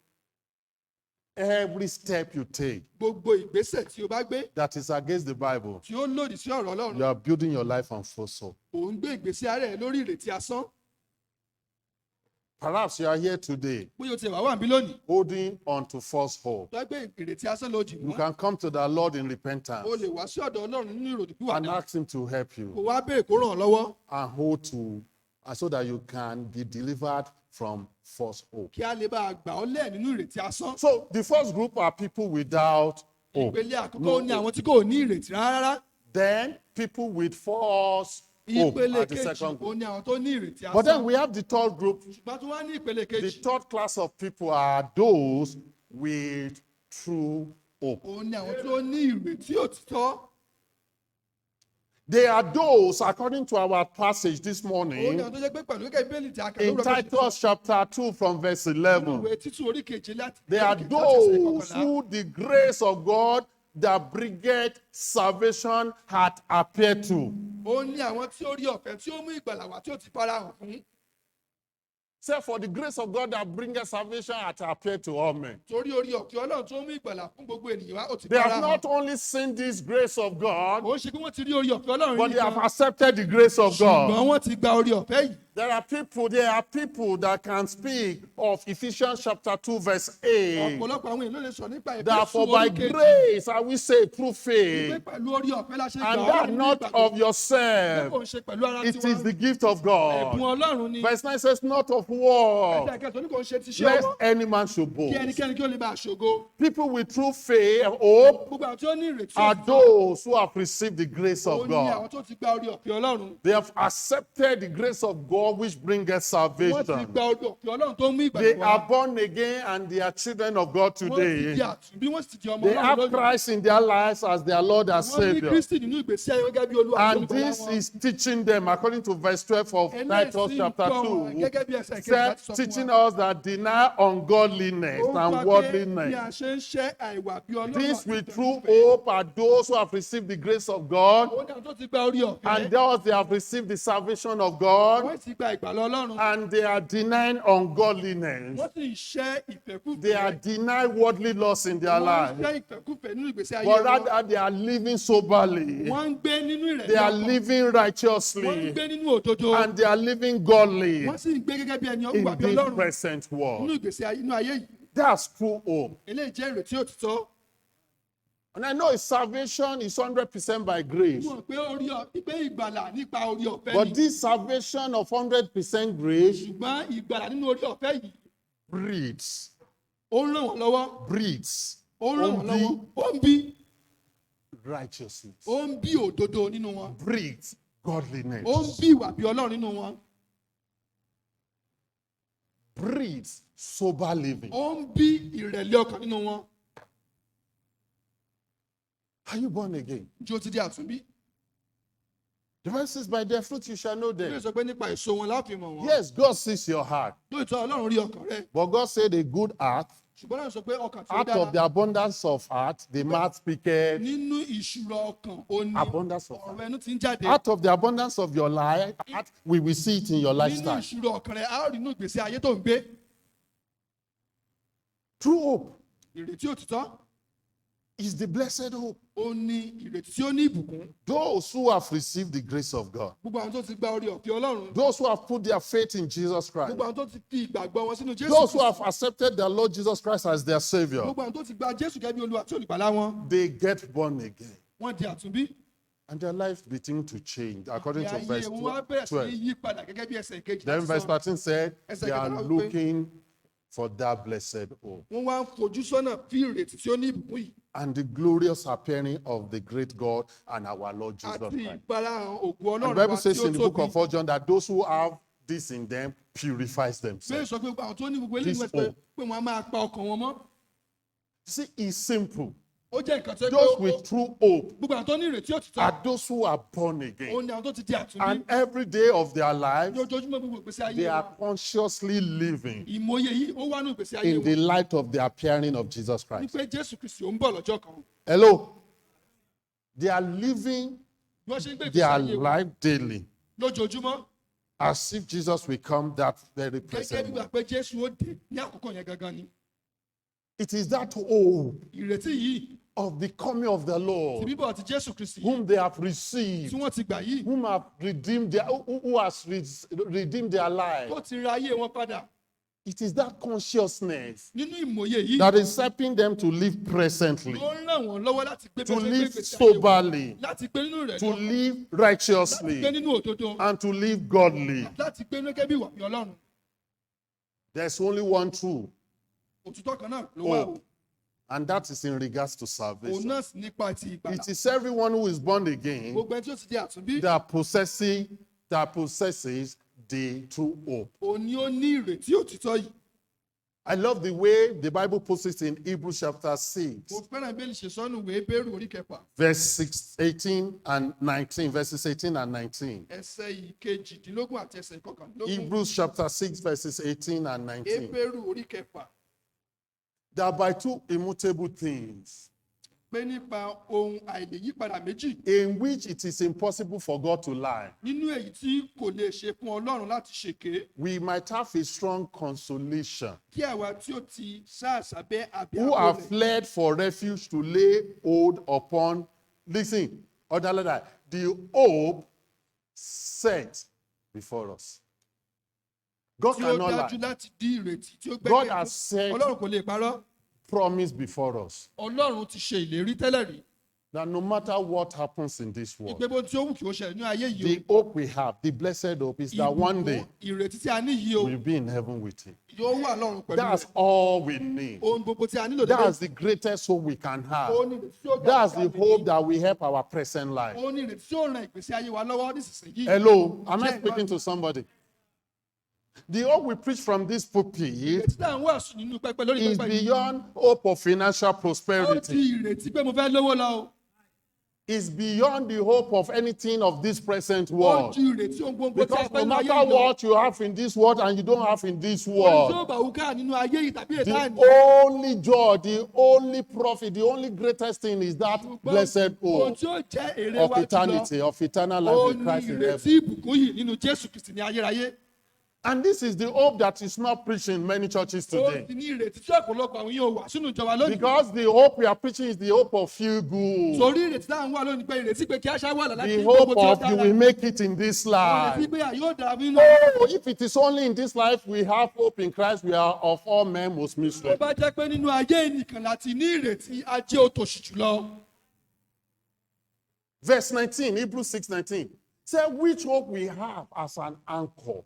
Every step you take gbogbo ìgbésẹ̀ tí o bá gbé that is against the Bible, tí ó lòdì sí ọ̀rọ̀ Ọlọ́run you are building your life on false hope. ò ń gbé ìgbésí ara ẹ lórí ìrètí asán. Perhaps you are here today bóyá o ti wà wà níbí lónìí holding on to false hope. tó gbé ìrètí asán ló jì You mọ́. can come to the Lord in repentance o lè wá sí ọ̀dọ̀ Ọlọ́run nínú ìròdì and pìwàdà ask Him to help kó you wá béèrè kó ràn ọ́ lọ́wọ́ and hold to, so that you can be delivered from false hope. kí a lè bá a gbà ọ́ lẹ̀ nínú ìrètí asán. So the first group are people without hope. ìpele àkọ́kọ́ ní àwọn tí kò ní ìrètí rárá. Then people with false hope ìpele at the kejì second ó group. ní àwọn tó ní ìrètí But then asán. we have the third group. ṣùgbọ́n tó wá ní ìpele The kejì third class of people are those with true hope. ó ní àwọn tó ní ìrètí òtítọ́. They are those, according to our passage this ó ní morning, àwọn tó jẹ́ pé pẹ̀lú gẹ́gẹ́ Bíbélì tí a kà in lórúkọ Titus chapter 2 from verse 11. ìwé títún orí keje láti They are láti ẹsẹ̀ those kọkànlá. who the grace of God that bringeth salvation hath appeared to. ó ní àwọn tí ó rí ọ̀fẹ́ tí ó mú ìgbàlà wá tí ó ti fara hàn fún. Say, for the grace of God that bringeth salvation hath appeared to all men. torí orí ọ̀fẹ́ Ọlọ́run tó mú ìgbàlà fún gbogbo ènìyàn wá ó ti They fara have hàn. not only seen this grace of God, ó ṣe pé wọ́n ti rí orí ọ̀fẹ́ Ọlọ́run but they have nìkan accepted the grace of God. ṣùgbọ́n wọ́n ti gba orí ọ̀fẹ́ yìí. There are people that can speak of Ephesians chapter 2 verse 8. ọ̀pọ̀lọpọ̀ àwọn èèyàn ló lè sọ nípa That for Éfésù by orí kejì grace are we saved through pé faith, pẹ̀lú orí ọ̀fẹ́ la ṣe gbà and ọ́ that nínú not ìgbàgbọ́. of Pé yourself. kò ń ṣe pẹ̀lú ara It tiwọn. is the gift of ẹ̀bùn God. Ọlọ́run ni. Verse 9 says, not of work, ẹsẹ̀ kẹsàn-án ní kò ń ṣe ti ṣe lest ọwọ́ any man should kí boast. ẹnikẹ́ni kí ó lè bá aṣògo. People with true faith and hope Gbogbo àwọn tí ó ní ìrètí are òtítọ́, those who have received the grace òun of ni àwọn God. tó ti gba orí ọ̀fẹ́ Ọlọ́run. They have accepted the grace of God which bringeth Wọ́n ti salvation. gba orí ọ̀fẹ́ Ọlọ́run tó mú They ìgbàlà are wá. born again and they are children of God Wọ́n ti di today. àtúnbí, wọ́n sì ti di ọmọ They Ọlọ́run have lónìí. Christ in their lives as their Lord and Wọ́n ní Savior. Kristi nínú ìgbésí ayé gẹ́gẹ́ bí Olúwa àti And olùgbàlà this wọn. is teaching them, according to verse 12 of Titus Eléyìí chapter kọ́ wọn 2, gẹ́gẹ́ bí ẹsẹ̀ kejì said, láti sọ fún teaching wa. us that deny ungodliness Ó ń and pa pé bí a worldliness. ṣe ń ṣẹ́ àìwà bí Ọlọ́run This àti with ìfẹ́ true ìfẹ́. hope are those who have received the grace of God, Ó ní àwọn tó ti gba orí ọ̀fẹ́. and thus they have received the salvation of God, Wọ́n ti gba ìgbàlà Ọlọ́run. and they are denying ungodliness. Wọ́n sì ń ṣẹ́ ìfẹ́kúfẹ̀ẹ́. They are denying worldly loss in their Wọ́n ń life, ṣẹ́ ìfẹ́kúfẹ̀ẹ́ nínú ìgbésí ayé but wọn. rather they are living soberly. Wọ́n ń gbé nínú They ìrẹ̀lẹ̀ are ọkàn. living Wọ́n ń righteously, gbé nínú òdodo. and they are living godly Wọ́n sì ń gbé gẹ́gẹ́ bí ẹni in ọgbà bí this Ọlọ́run present nínú world. ìgbésí ayé inú ayé yìí. That's true hope. Eléyìí jẹ́ ìrètí òtítọ́. And I know his salvation is 100% by grace. Mo mọ̀ pé pé ìgbàlà nípa orí ọ̀fẹ́ But ni. this salvation of 100% grace Ṣùgbọ́n ìgbàlà nínú orí ọ̀fẹ́ yìí, breeds, ó ń ràn wọ́n lọ́wọ́. breeds Ó ń ràn wọ́n lọ́wọ́. Ó ń bí righteousness, ó ń bí òdodo nínú wọn. breeds godliness, Ó ń bí ìwà bí Ọlọ́run nínú wọn. breeds sober living. Ó ń bí ìrẹ̀lẹ̀ ọkàn nínú wọn. Are you born again? Jó ti di àtúnbí. The Bible says, by their fruit you shall know Ó lè them. sọ pé nípa èso wọn láàfin mọ̀ wọ́n. Yes, God sees your heart. Lóòótọ́ Ọlọ́run rí ọkàn rẹ̀. But God said a good heart, Ṣùgbọ́n Ọlọ́run sọ pé ọkàn tí ó out of the dára abundance of heart, the mouth speaketh. nínú ìṣúra ọkàn ó ní Abundance of heart. ọ̀rọ̀ ẹnu ti ń jáde. Out of the abundance of your life, we will see it in your Nínú lifestyle. ìṣúra ọkàn rẹ̀, a ó rí inú ìgbésí ayé tó ń gbé. True hope Ìrètí òtítọ́, is the blessed hope. ó ní ìrètí tí ó ní ìbùkún. Those who have received the grace of God, Gbogbo àwọn tó ti gba orí ọ̀fẹ́ Ọlọ́run. those who have put their faith in Jesus Christ, Gbogbo àwọn tó ti fi ìgbàgbọ́ wọn sínú Jésù those who Kristi. have accepted their Lord Jesus Christ as their Savior, Gbogbo àwọn tó ti gba Jésù gẹ́gẹ́ bí Olúwa àti olùgbàlà wọn. they get born again. Wọ́n di àtúnbí. And their lives begin to change, according to Ìyà verse ayé wọn wá bẹ̀rẹ̀ sí 12. ní yí padà gẹ́gẹ́ bí ẹsẹ̀ kejì Then láti verse sọ. 13 said, Ẹsẹ̀ they are kẹtàlá wípé- looking for that blessed hope Wọ́n wá ń fojú sọ́nà fí ìrètí tí ó ní ìbùkún yìí. and the glorious appearing of the great God and our Lord Jesus Àti Christ. ìfarahàn ògo And the Ọlọ́run Bible wa tí says ó in the book tóbi. of 1 John that those who have this in them purifies Bẹ́ẹ̀ themselves. sọ pé àwọn tó ní gbogbo This eléyìí wọ́n pé hope. pé wọ́n á máa pa ọkàn wọn mọ́. See, it's simple. Ó jẹ́ nǹkan tó Those with true hope gbogbo àwọn tó ní ìrètí òtítọ́. are those who are born Ó again. ní àwọn tó ti di àtúnbí. And every day of their lives, Lójoojúmọ́ gbogbo ìgbésí ayé they are wọn. consciously living Ìmọ̀ye yìí ó wá ní ìgbésí ayé in the wọn. light of the appearing of Jesus Ní Christ. pé Jésù Kristi ó ń bọ̀ lọ́jọ́ kan. Hello? They are living Bí wọ́n ṣe ń gbé ìgbésí their ayé wọn life daily lójoojúmọ́. as if Jesus will come that very Gẹ́gẹ́ present bí moment. wà pé Jésù ó dé ní àkókò yẹn gangan ni. It is that hope Ìrètí yìí of the coming of the ti Lord, bíbọ̀ ti Jésù Kristi yìí whom they have tí received, wọ́n ti gbà yìí. whom have redeemed their, who has redeemed their life. Tó ti ra ayé wọn padà. It is that consciousness Nínú ìmọ̀ye yìí that is helping them to live presently, ló ń ràn wọ́n lọ́wọ́ láti gbé to bẹ́ẹ̀ ṣe gbé live ìgbésí ayé wọn. soberly, Láti gbé nínú to ìrẹ̀lẹ̀. live Láti gbé righteously, nínú òdodo. and to live godly. Láti gbé gẹ́gẹ́ bí ìwà bí Ọlọ́run. There's only one true, Òtítọ́ kan náà ló wà o. hope, and that is in regards to Òun salvation. náà sì nípa ti ìgbàlà. It is everyone who is born again Gbogbo ẹni tí ó ti di àtúnbí. that possesses the true hope. Òun ni ó ní ìrètí òtítọ́ yìí. I love the way the Bible puts it in Hebrews chapter 6, Mo fẹ́ràn bí ṣe sọ́nù ìwé Hébérù orí kẹfà. verse 18 and 19, verses 18 and 19. Ẹsẹ̀ ìkejìdínlógún àti ẹsẹ̀ ìkọkànlélógún. Hebrews chapter 6, verses 18 and 19. Hébérù orí kẹfà. That by two immutable things, Pé nípa ohun àìlèyípadà méjì. in which it is impossible for God to lie, Nínú èyí tí kò lè ṣe fún Ọlọ́run láti ṣèké. we might have a strong consolation, Kí àwa tí ó ti sáàsábẹ́ àbí who àbò have rẹ̀. fled for refuge to lay hold upon, listen, other like that, the hope set before us. God Tí ó cannot dájú lie. láti di ìrètí tí ó God gbẹ́kẹ̀lé. has said, Ọlọ́run kò lè parọ́. promise before us. Ọlọ́run ti ṣe ìlérí tẹ́lẹ̀ rí. that no matter what happens in this world, ìgbébó tí ó wù kí ó ṣẹlẹ̀ ní ayé yìí the hope we have, the blessed hope, is that one day ìrètí tí a ní yìí o we'll be in heaven with him. yóò wà lọ́run pẹ̀lú That's rẹ̀. all we need. Ohun gbogbo tí a nílò That's the greatest hope we can have. That's the hope that will help our present life. ó ní ìrètí tí ó ran ìgbésí ayé wa lọ́wọ́ nísinsìnyí. Hello, am I speaking to somebody? The hope we preach from this pulpit ìrètí tá à ń wàásù nínú pẹpẹ lórí is pẹpẹ yìí beyond hope of financial ó prosperity. di ìrètí pé mo fẹ́ lówó lọ o. Is beyond the hope of anything of this present ó world. di ìrètí ohun gbogbo tí a Because fẹ́ no nínú ayé matter yìí lọ. what you have in this world and you don't have in this ohun tí ó world, bá wù ká nínú ayé yìí tàbí ètò àná. the only joy, the only profit, the only greatest thing is that blessed ohun hope tí ó jẹ́ èrè of wa jùlọ eternity, of eternal ó life in ní Christ in heaven. ìrètí ìbùkún yìí nínú Jésù Kristi ní ayérayé. And this is the hope that is not preached in many churches ó today. ti ní ìrètí tí ọ̀pọ̀lọpọ̀ àwọn yóò wà sínú ìjọba lónìí. Because the hope we are preaching is the hope of feel good. torí ìrètí tá à ń wà lónìí pé ìrètí pé kí a ṣá wà láti The gbogbo hope tí ó of you dára. will make it in this ìrètí life. pé yóò dára nínú. Oh, if it is only in this life we have hope in Christ, we are of all men most tó miserable. bá jẹ́ pé nínú ayé nìkan láti ní ìrètí ajé òtòṣì jùlọ. Verse 19, Hebrews 6:19. Say which hope we have as an anchor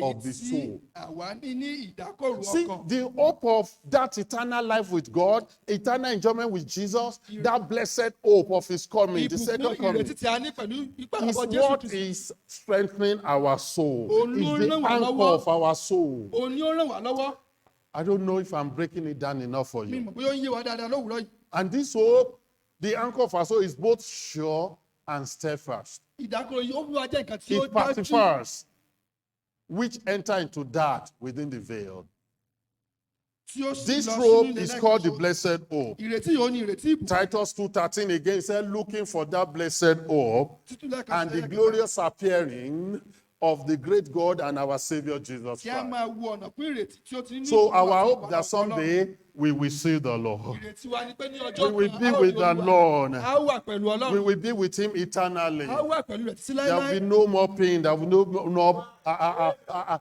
of the èyí tí soul. àwa ní ní ìdákọ̀rù See, ọkàn. the hope of that eternal life with God, eternal enjoyment with Jesus, that blessed hope of his coming, the second ìbùkún coming, ìrètí tí a ní pẹ̀lú is ìpàdánù Jésù what Kristi. is strengthening our soul. Òun Is ló the ràn wá anchor lọ́wọ́. of our soul. òun ni ó ràn wá lọ́wọ́. I don't know if I'm breaking it down enough for mi you. mọ̀ bóyá ó ń yé wa dáadáa lówùúrọ̀ yìí. And this hope, the anchor of our soul, is both sure and steadfast. ìdákọ̀rù yìí ó mú wa jẹ́ nǹkan tí ó It dájú. perseveres, which enter into that within the veil. tí ó sì This lọ hope sínú ilẹ̀ is called the lẹ́ẹ̀kan. blessed hope. ìrètí yìí ó ní ìrètí ìbùkún. Titus 2:13 again said, looking for that blessed hope títún lẹ́ẹ̀kan and sí the lẹ́ẹ̀kan. glorious appearing of the great God and our Savior Jesus kí a Christ. máa wo ọ̀nà fún ìrètí tí ó ti ní So ìbùkún our àti hope that ìbàdàn someday we will see the Lord. ìrètí wa ni pé ní We ọjọ́ will kan be a ó with rí the Olúwa. Lord. a ó wà pẹ̀lú We Ọlọ́run. will be with him eternally. a ó wà pẹ̀lú rẹ̀ títí There will láéláé. be no more pain. There will be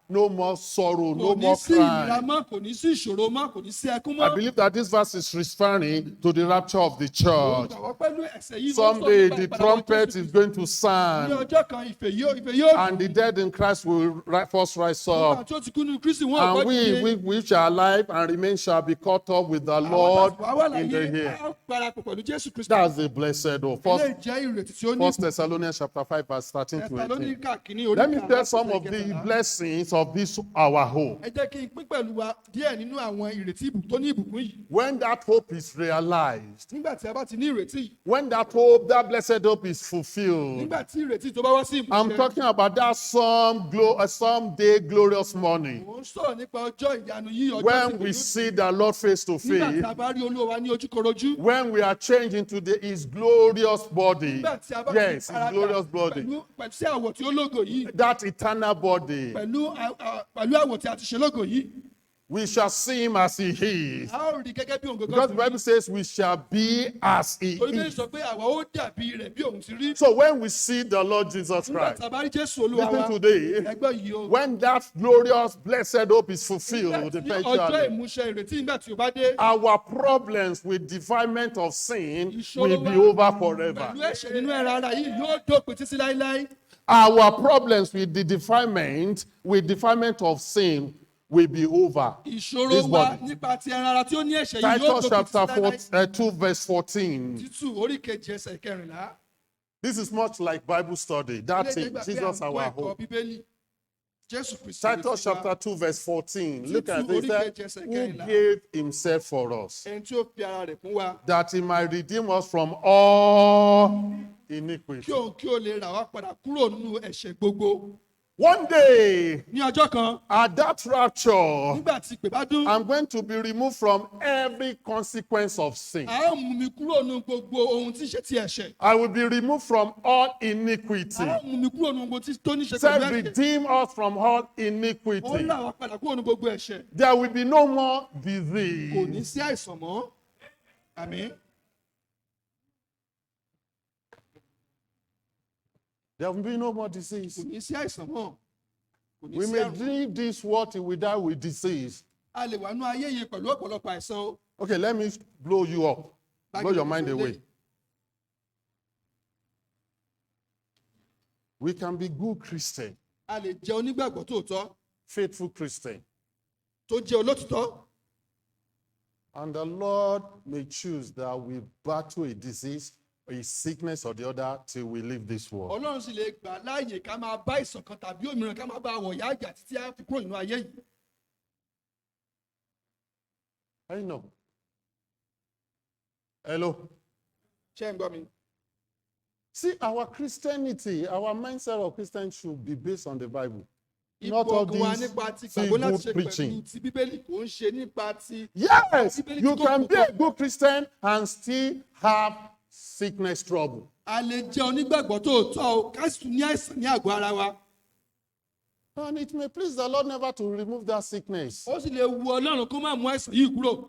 no more sorrow, no kò ní more sí ìnira crying. mọ́ kò ní sí ìṣòro mọ́ kò ní sí ẹkún I mọ́. believe that this verse is referring to the rapture of the church. Olùgbàwọ́ pẹ̀lú ẹ̀ṣẹ̀ yìí ó sọ Someday nípa the ìpadàbọ̀ trumpet Jésù is Kristi. going to ní sound, ọjọ́ kan ìfè yóò and the dead in Christ will first rise àwọn up. tí ó ti kú nínú Kristi wọn ò And we which are alive and remain shall be caught up with the Lord in the air. a ó parapọ̀ pẹ̀lú Jésù Kristi. That's the blessed hope. ilé ìjẹ́ ìrètí tí ó ní First Thessalonians chapter 5, verse 13 to 18. Thessalonica kìíní orí Let me karùn-ún tell láti some ẹsẹ̀ of the ìkẹtàlá. blessings of this our hope. ẹ jẹ́ kí n pín pẹ̀lú wa díẹ̀ nínú àwọn ìrètí tó ní ìbùkún yìí. When that hope is realized, nígbà tí a bá ti ní ìrètí yìí when that hope, that blessed hope is fulfilled, nígbà tí ìrètí tó bá wá sí I'm ìmúṣẹ. talking about that someday glorious morning mò ń sọ̀rọ̀ nípa ọjọ́ ìyanu yìí ọjọ́ when tí we kò see the Lord face to nígbà tí face, a bá rí Olúwa wa ní ojúkorojú. when we are changed into his glorious body. nígbà tí a bá Yes, his faradà glorious body. pẹ̀lú sí àwọ̀ tí ó lógo yìí That eternal body. pẹ̀lú àwọ̀ tí a ti ṣe lógo yìí. We shall see him as he is. a ó rí gẹ́gẹ́ bí òun Because the gọ́gọ́ Bible says we shall be as he torí bẹ́ẹ̀ is. sọ pé àwa ó dàbí rẹ̀ bí òun ti rí. So when we see the Lord Jesus nígbà Christ, tí a bá rí Jésù Olúwa wa listen today, ẹgbẹ́ yìí o. when that glorious blessed hope is nígbà fulfilled tí ọjọ́ eventually, ìmúṣẹ ìrètí nígbà tí ó bá dé. our problems with defilement of sin ìṣòro will be wa over forever. pẹ̀lú ẹ̀ṣẹ̀ nínú ẹran ara yìí yóò dópin títí láéláé. Our problems with the defilement of sin will be over. ìṣòro This wa body. nípa ti ẹran ara tí ó ní ẹ̀ṣẹ̀ yìí yóò Titus dópin chapter títí láéláé. 2 verse 14. títù orí kejì ẹsẹ̀ kẹrìnlá. This is much like Bible study. That's Ilé it. ìgbà pé Jesus à ń kọ́ our ẹ̀kọ́ hope. Bíbélì. Jésù Kristi Titus retí wa. chapter 2 verse 14. Look at Títù this. orí That kejì ẹsẹ̀ who kẹrìnlá. gave himself for us, ẹni tí ó fi ara rẹ̀ fún wa. that he might redeem us from all iniquity. kí o lè rà wá padà kúrò nínú ẹ̀ṣẹ̀ gbogbo. One day, ní ọjọ́ kan at that rapture, nígbà tí ìpè bá dún. I'm going to be removed from every consequence of sin. a ó mú mi kúrò nínú gbogbo ohun tí ń ṣe ti ẹ̀ṣẹ̀. I will be removed from all iniquity. a ó mú mi kúrò nínú gbogbo tó ní ṣe Said, pẹ̀lú ẹ̀ṣẹ̀. redeem us from all ó iniquity. rà wá padà kúrò nínú gbogbo ẹ̀ṣẹ̀. There will be no more kò disease. ní sí àìsàn mọ́. àmín. There will be no more kò disease. ní sí àìsàn mọ́. kò ní We sí may àrùn. leave this world till we die with disease. a lè wà nú ayé yìí pẹ̀lú ọ̀pọ̀lọpọ̀ àìsàn o. Okay, let me blow you up. Blow your mind away. We can be good Christian, A lè jẹ́ onígbàgbọ́ tòótọ́, faithful Christian. tó jẹ́ olótìtọ́. And the Lord may choose that we battle a disease, a sickness or the other till we leave this world. Ọlọ́run sì lè gbà láàyè ká máa bá ìṣàn kan tàbí òmíràn ká máa bá àwọ̀ ìyá àjà títí á fi kúrò nínú ayé yìí. I know. Hello. Ṣé ń gbọ́ mi? See, our Christianity, our mindset of Christians should be based on the Bible. Not all Ipò ọkàn wa these nípa ti feel gbàgbọ́ láti good ṣe preaching. pẹ̀lú ti Bíbélì kò ń ṣe nípa ti. Yes, Bíbélì you tí kò can be kókó. a good Christian and still have sickness trouble. A lè jẹ́ onígbàgbọ́ tòótọ́ o, ká sì tún ní àìsàn ní àgọ́ ara wa. And it may please the Lord never to remove that sickness. Ó sì lè wu Ọlọ́run kó má mú àìsàn yìí kúrò.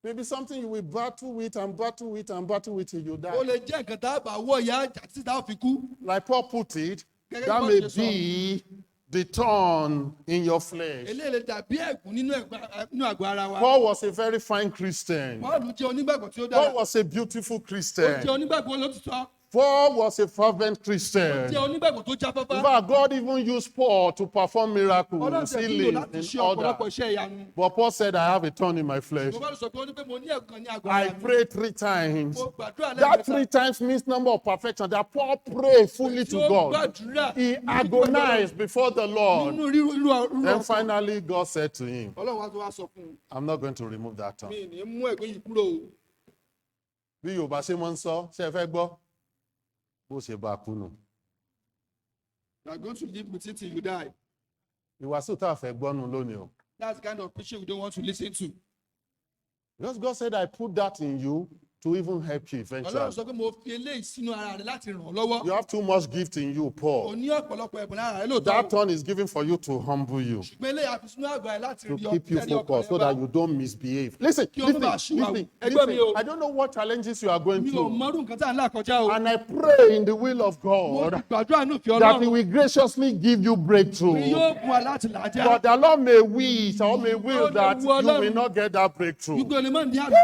Maybe something you will battle with and battle with and battle with till you Ó die. lè jẹ́ nǹkan tá a bá wọ̀ ìyá àjà títí tá a fi kú. Like Paul put it, Gẹ́gẹ́ bí that Paul may ṣe sọ. be the thorn in your flesh. Eléyìí lè dàbí ẹ̀gún nínú àgọ́ ara wa. Paul was a very fine Christian. Pọ́ọ̀lù jẹ́ onígbàgbọ́ tí ó Paul dára. was a beautiful Ó Christian. jẹ́ onígbàgbọ́ olótìtọ́. Paul was a fervent Ó Christian. jẹ́ onígbàgbọ́ tó In jáfáfá. fact, God even used Paul to perform Ọlọ́run miracles, tẹ̀ nílò healing, láti in ṣe ọ̀pọ̀lọpọ̀ order. iṣẹ́ ìyanu. But Paul said, I have a thorn in my flesh. Mo bá sọ pé ó ní pé mo ní ẹ̀gún ní àgọ́ I ara mi. prayed 3 times. Mo gbàdúrà That lẹ́ẹ̀mẹ́ta. 3 times means number of perfection. That Paul prayed fully Tí to ó God. gbàdúrà He ní agonized before the Lord. nínú rírú Then ọkàn. finally, God said to him, Ọlọ́run wá tó wá sọ fún un. I'm not going to remove that thorn. Mi ì ní mú ẹ̀gún yìí kúrò o. Bí Yorùbá ṣe máa ń sọ, ṣé ẹ fẹ́ gbọ́? Bó ṣe bá a kú nù. You are going to live with it till you die. Ìwàásù tá a fẹ́ gbọ́ nù lónìí o. That's the kind of preaching we don't want to listen to. Because God said, I put that in you to even help you Ọlọ́run eventually. sọ pé mo fi eléyìí sínú ara rẹ láti ràn ọ́ lọ́wọ́. You have too much gift in you, O Paul. ní ọ̀pọ̀lọpọ̀ ẹ̀bùn lára rẹ lóòótọ́. That turn is given for you to humble you, Ṣùgbọ́n eléyìí a fi sínú àgọ́ ẹ̀ láti to rí keep you ọkàn focused so that you don't misbehave. Listen, Kí o má bàa listen, ṣìwàwù. listen, Ẹgbẹ́ mi o. listen. I don't know what challenges you are going Mi ò through. mọrú nǹkan tá à ń là kọjá o. And I pray in the will of Mo sì God gbàdúrà ní òfin that He Ọlọ́run. will graciously give you Pé breakthrough. yóò mú wa láti làájá. But the Lord may wish or may will Ó lè that wu you Ọlọ́run. will not get that breakthrough. Gbogbo ẹni máa ń ní àná.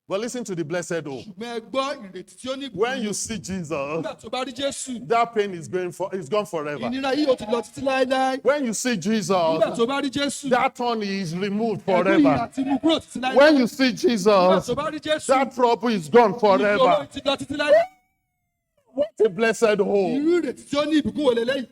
But listen to the blessed hope. Ṣùgbọ́n ẹ gbọ́ ìrètí tí ó ní When you see Jesus, nígbà tó bá rí Jésù. that pain is gone forever. Ìnira yìí ó ti lọ títí láéláé. When you see Jesus, Nígbà tó bá rí Jésù. that turn is removed Ẹ̀gún yìí forever. àti mú kúrò títí láéláé. When you see Nígbà Jesus, tó bá rí Jésù. that trouble is gone Ìṣòro forever. ti lọ títí láéláé. What a blessed hope. Irú ìrètí tí ó ní ìbùkún wò lélẹ́yìí.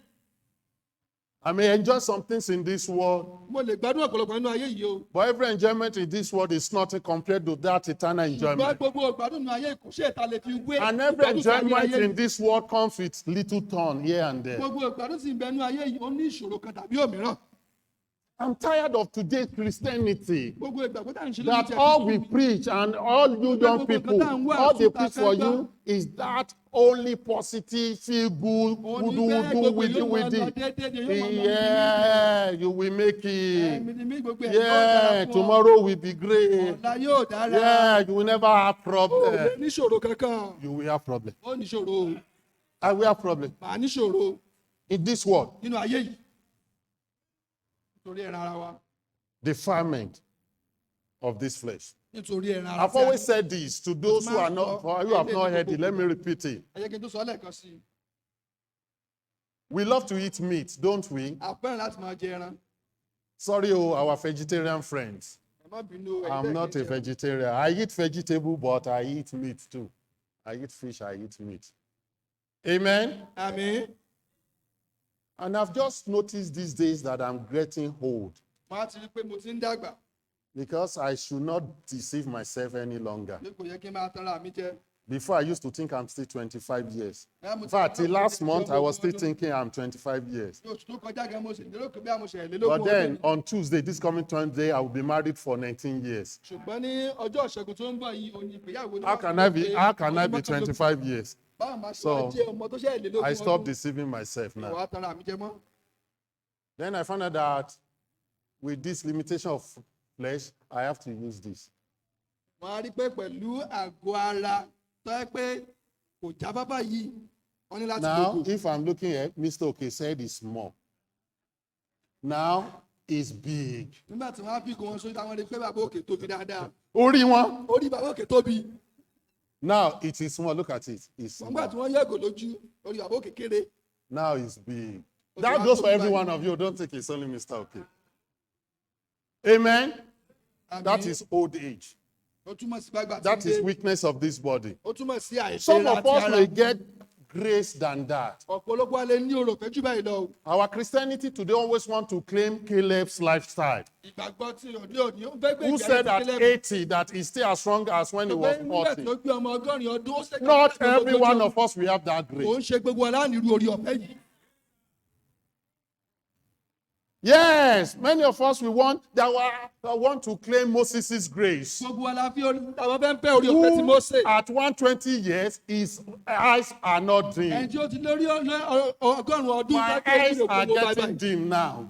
I may enjoy some things in this world, Mo lè gbádùn ọ̀pọ̀lọpọ̀ nínú ayé yìí o. but every enjoyment in this world is nothing compared to that eternal Ṣùgbọ́n enjoyment. gbogbo ìgbádùn nínú ayé kò ṣe ìta lè fi wé. And every ìgbádùn tí a ní enjoyment ayé in yìí. this world comes with little turn here and there. Gbogbo ìgbádùn tí ń bẹ nínú ayé yìí ó ní ìṣòro kan tàbí òmíràn. I'm tired of today's Christianity. Gbogbo ìgbàgbọ́ tá à ń ṣe lórí That ti all we preach and all you young people, all they preach for you is that only positive, feel good, with it. Yeah, you will make it. Yeah, tomorrow will be great. Ọ̀la yóò dára. Yeah, you will never have Ó problem. níṣòro kankan. You will have problem. Ó níṣòro. I will have problem. Màá níṣòro In this world, nínú ayé yìí. Nítorí ẹran ara wa. defilement of this flesh. Nítorí ẹran ara I've tí a always ní. said this to those who are not, who have not heard it. Let me repeat it. Ẹ jẹ́ kí n tó sọ lẹ́ẹ̀kan sí i. We love to eat meat, don't we? A fẹ́ràn láti máa jẹ ẹran. Sorry, our vegetarian friends. Ẹ má bínú ẹ̀yin I'm tẹ́ not kì a í jẹ ẹran. vegetarian. I eat vegetable, but I eat meat too. I eat fish, I eat meat. Amen? Àmín. And I've just noticed these days that I'm getting old Wọ́n á ti rí pé mo ti ń dàgbà. because I should not deceive myself any longer. Pé kò yẹ kí n máa tanra mi jẹ. Before, I used to think I'm still 25 years. Bóyá mo In ti fact, máa till rò pé last mo month, ti I ọmọ was still ọdún. thinking I'm 25 years. Ní oṣù tó kọjá gan mo sì lérò pé bí a mo ṣe lélógún But then, ọdún. on Tuesday, this coming Tuesday, I will be married for 19 years. Ṣùgbọ́n ní ọjọ́ ìṣẹ́gun tó ń bọ̀ yìí òní ìgbéyàwó ni How wọ́n can fi I lọ be, pé how can I ọdún be mọ́kànlélógún. 25 years? Báwo máa ṣe So, wá jẹ́ ọmọ tó ṣe lélógún I stopped ọdún? deceiving myself now. Ìwà tanra mi jẹ mọ́. Then I found out that with this limitation of flesh, I have to use this. Wọ́n á rí pé pẹ̀lú àgọ́ ara tó yẹ pé kò já bábà yìí wọ́n ní láti Now, lògùn. if I'm looking at Mr. Okay said it's small. Now, it's big. Nígbà tí wọ́n á fi kó wọn sórí táwọn rí pé bàbá òkè tóbi dáadáa. Orí wọn. Orí bàbá òkè tóbi. Now it is small. Look at it. It's nígbà tí small. wọ́n yẹ̀gò lójú orí bàbá òkè kéré. Now it's big. That goes for every one of you. Don't think it's only Mr. Okay. Amen. That is old age. Ó túmọ̀ sí gbàgbà tí That ń is dé. weakness of this body. Ó túmọ̀ sí àìṣe Some of àti us ara. may get grace than that. Ọ̀pọ̀lọpọ̀ alẹ́ ní orò fẹ́ jù báyìí lọ. Our Christianity today always want to claim Caleb's lifestyle. Ìgbàgbọ́ tí òde òní ó fẹ́ gbé Who ìgbé said ayé at tí Caleb- 80 that he's still as strong as when he was Nígbà 40? tí ó gbé ọmọ ọgọ́rin ọdún, ó ṣe Not kékeré every lójoojúmọ́. one of us will have that Kò grace. ń ṣe gbogbo aláàánú orí ọ̀fẹ́ yìí. Yes, many of us we want to claim Moses' grace. Gbogbo aláfi àwọn fẹ́ ń pẹ́ orí ọ̀fẹ́ tí Who Mósè. at 120 years, his eyes are not dim. Ẹni tí ó ti lórí ọgọ́rùn-ún ọdún My fẹ́ eyes kí are ojú òkú getting dim now.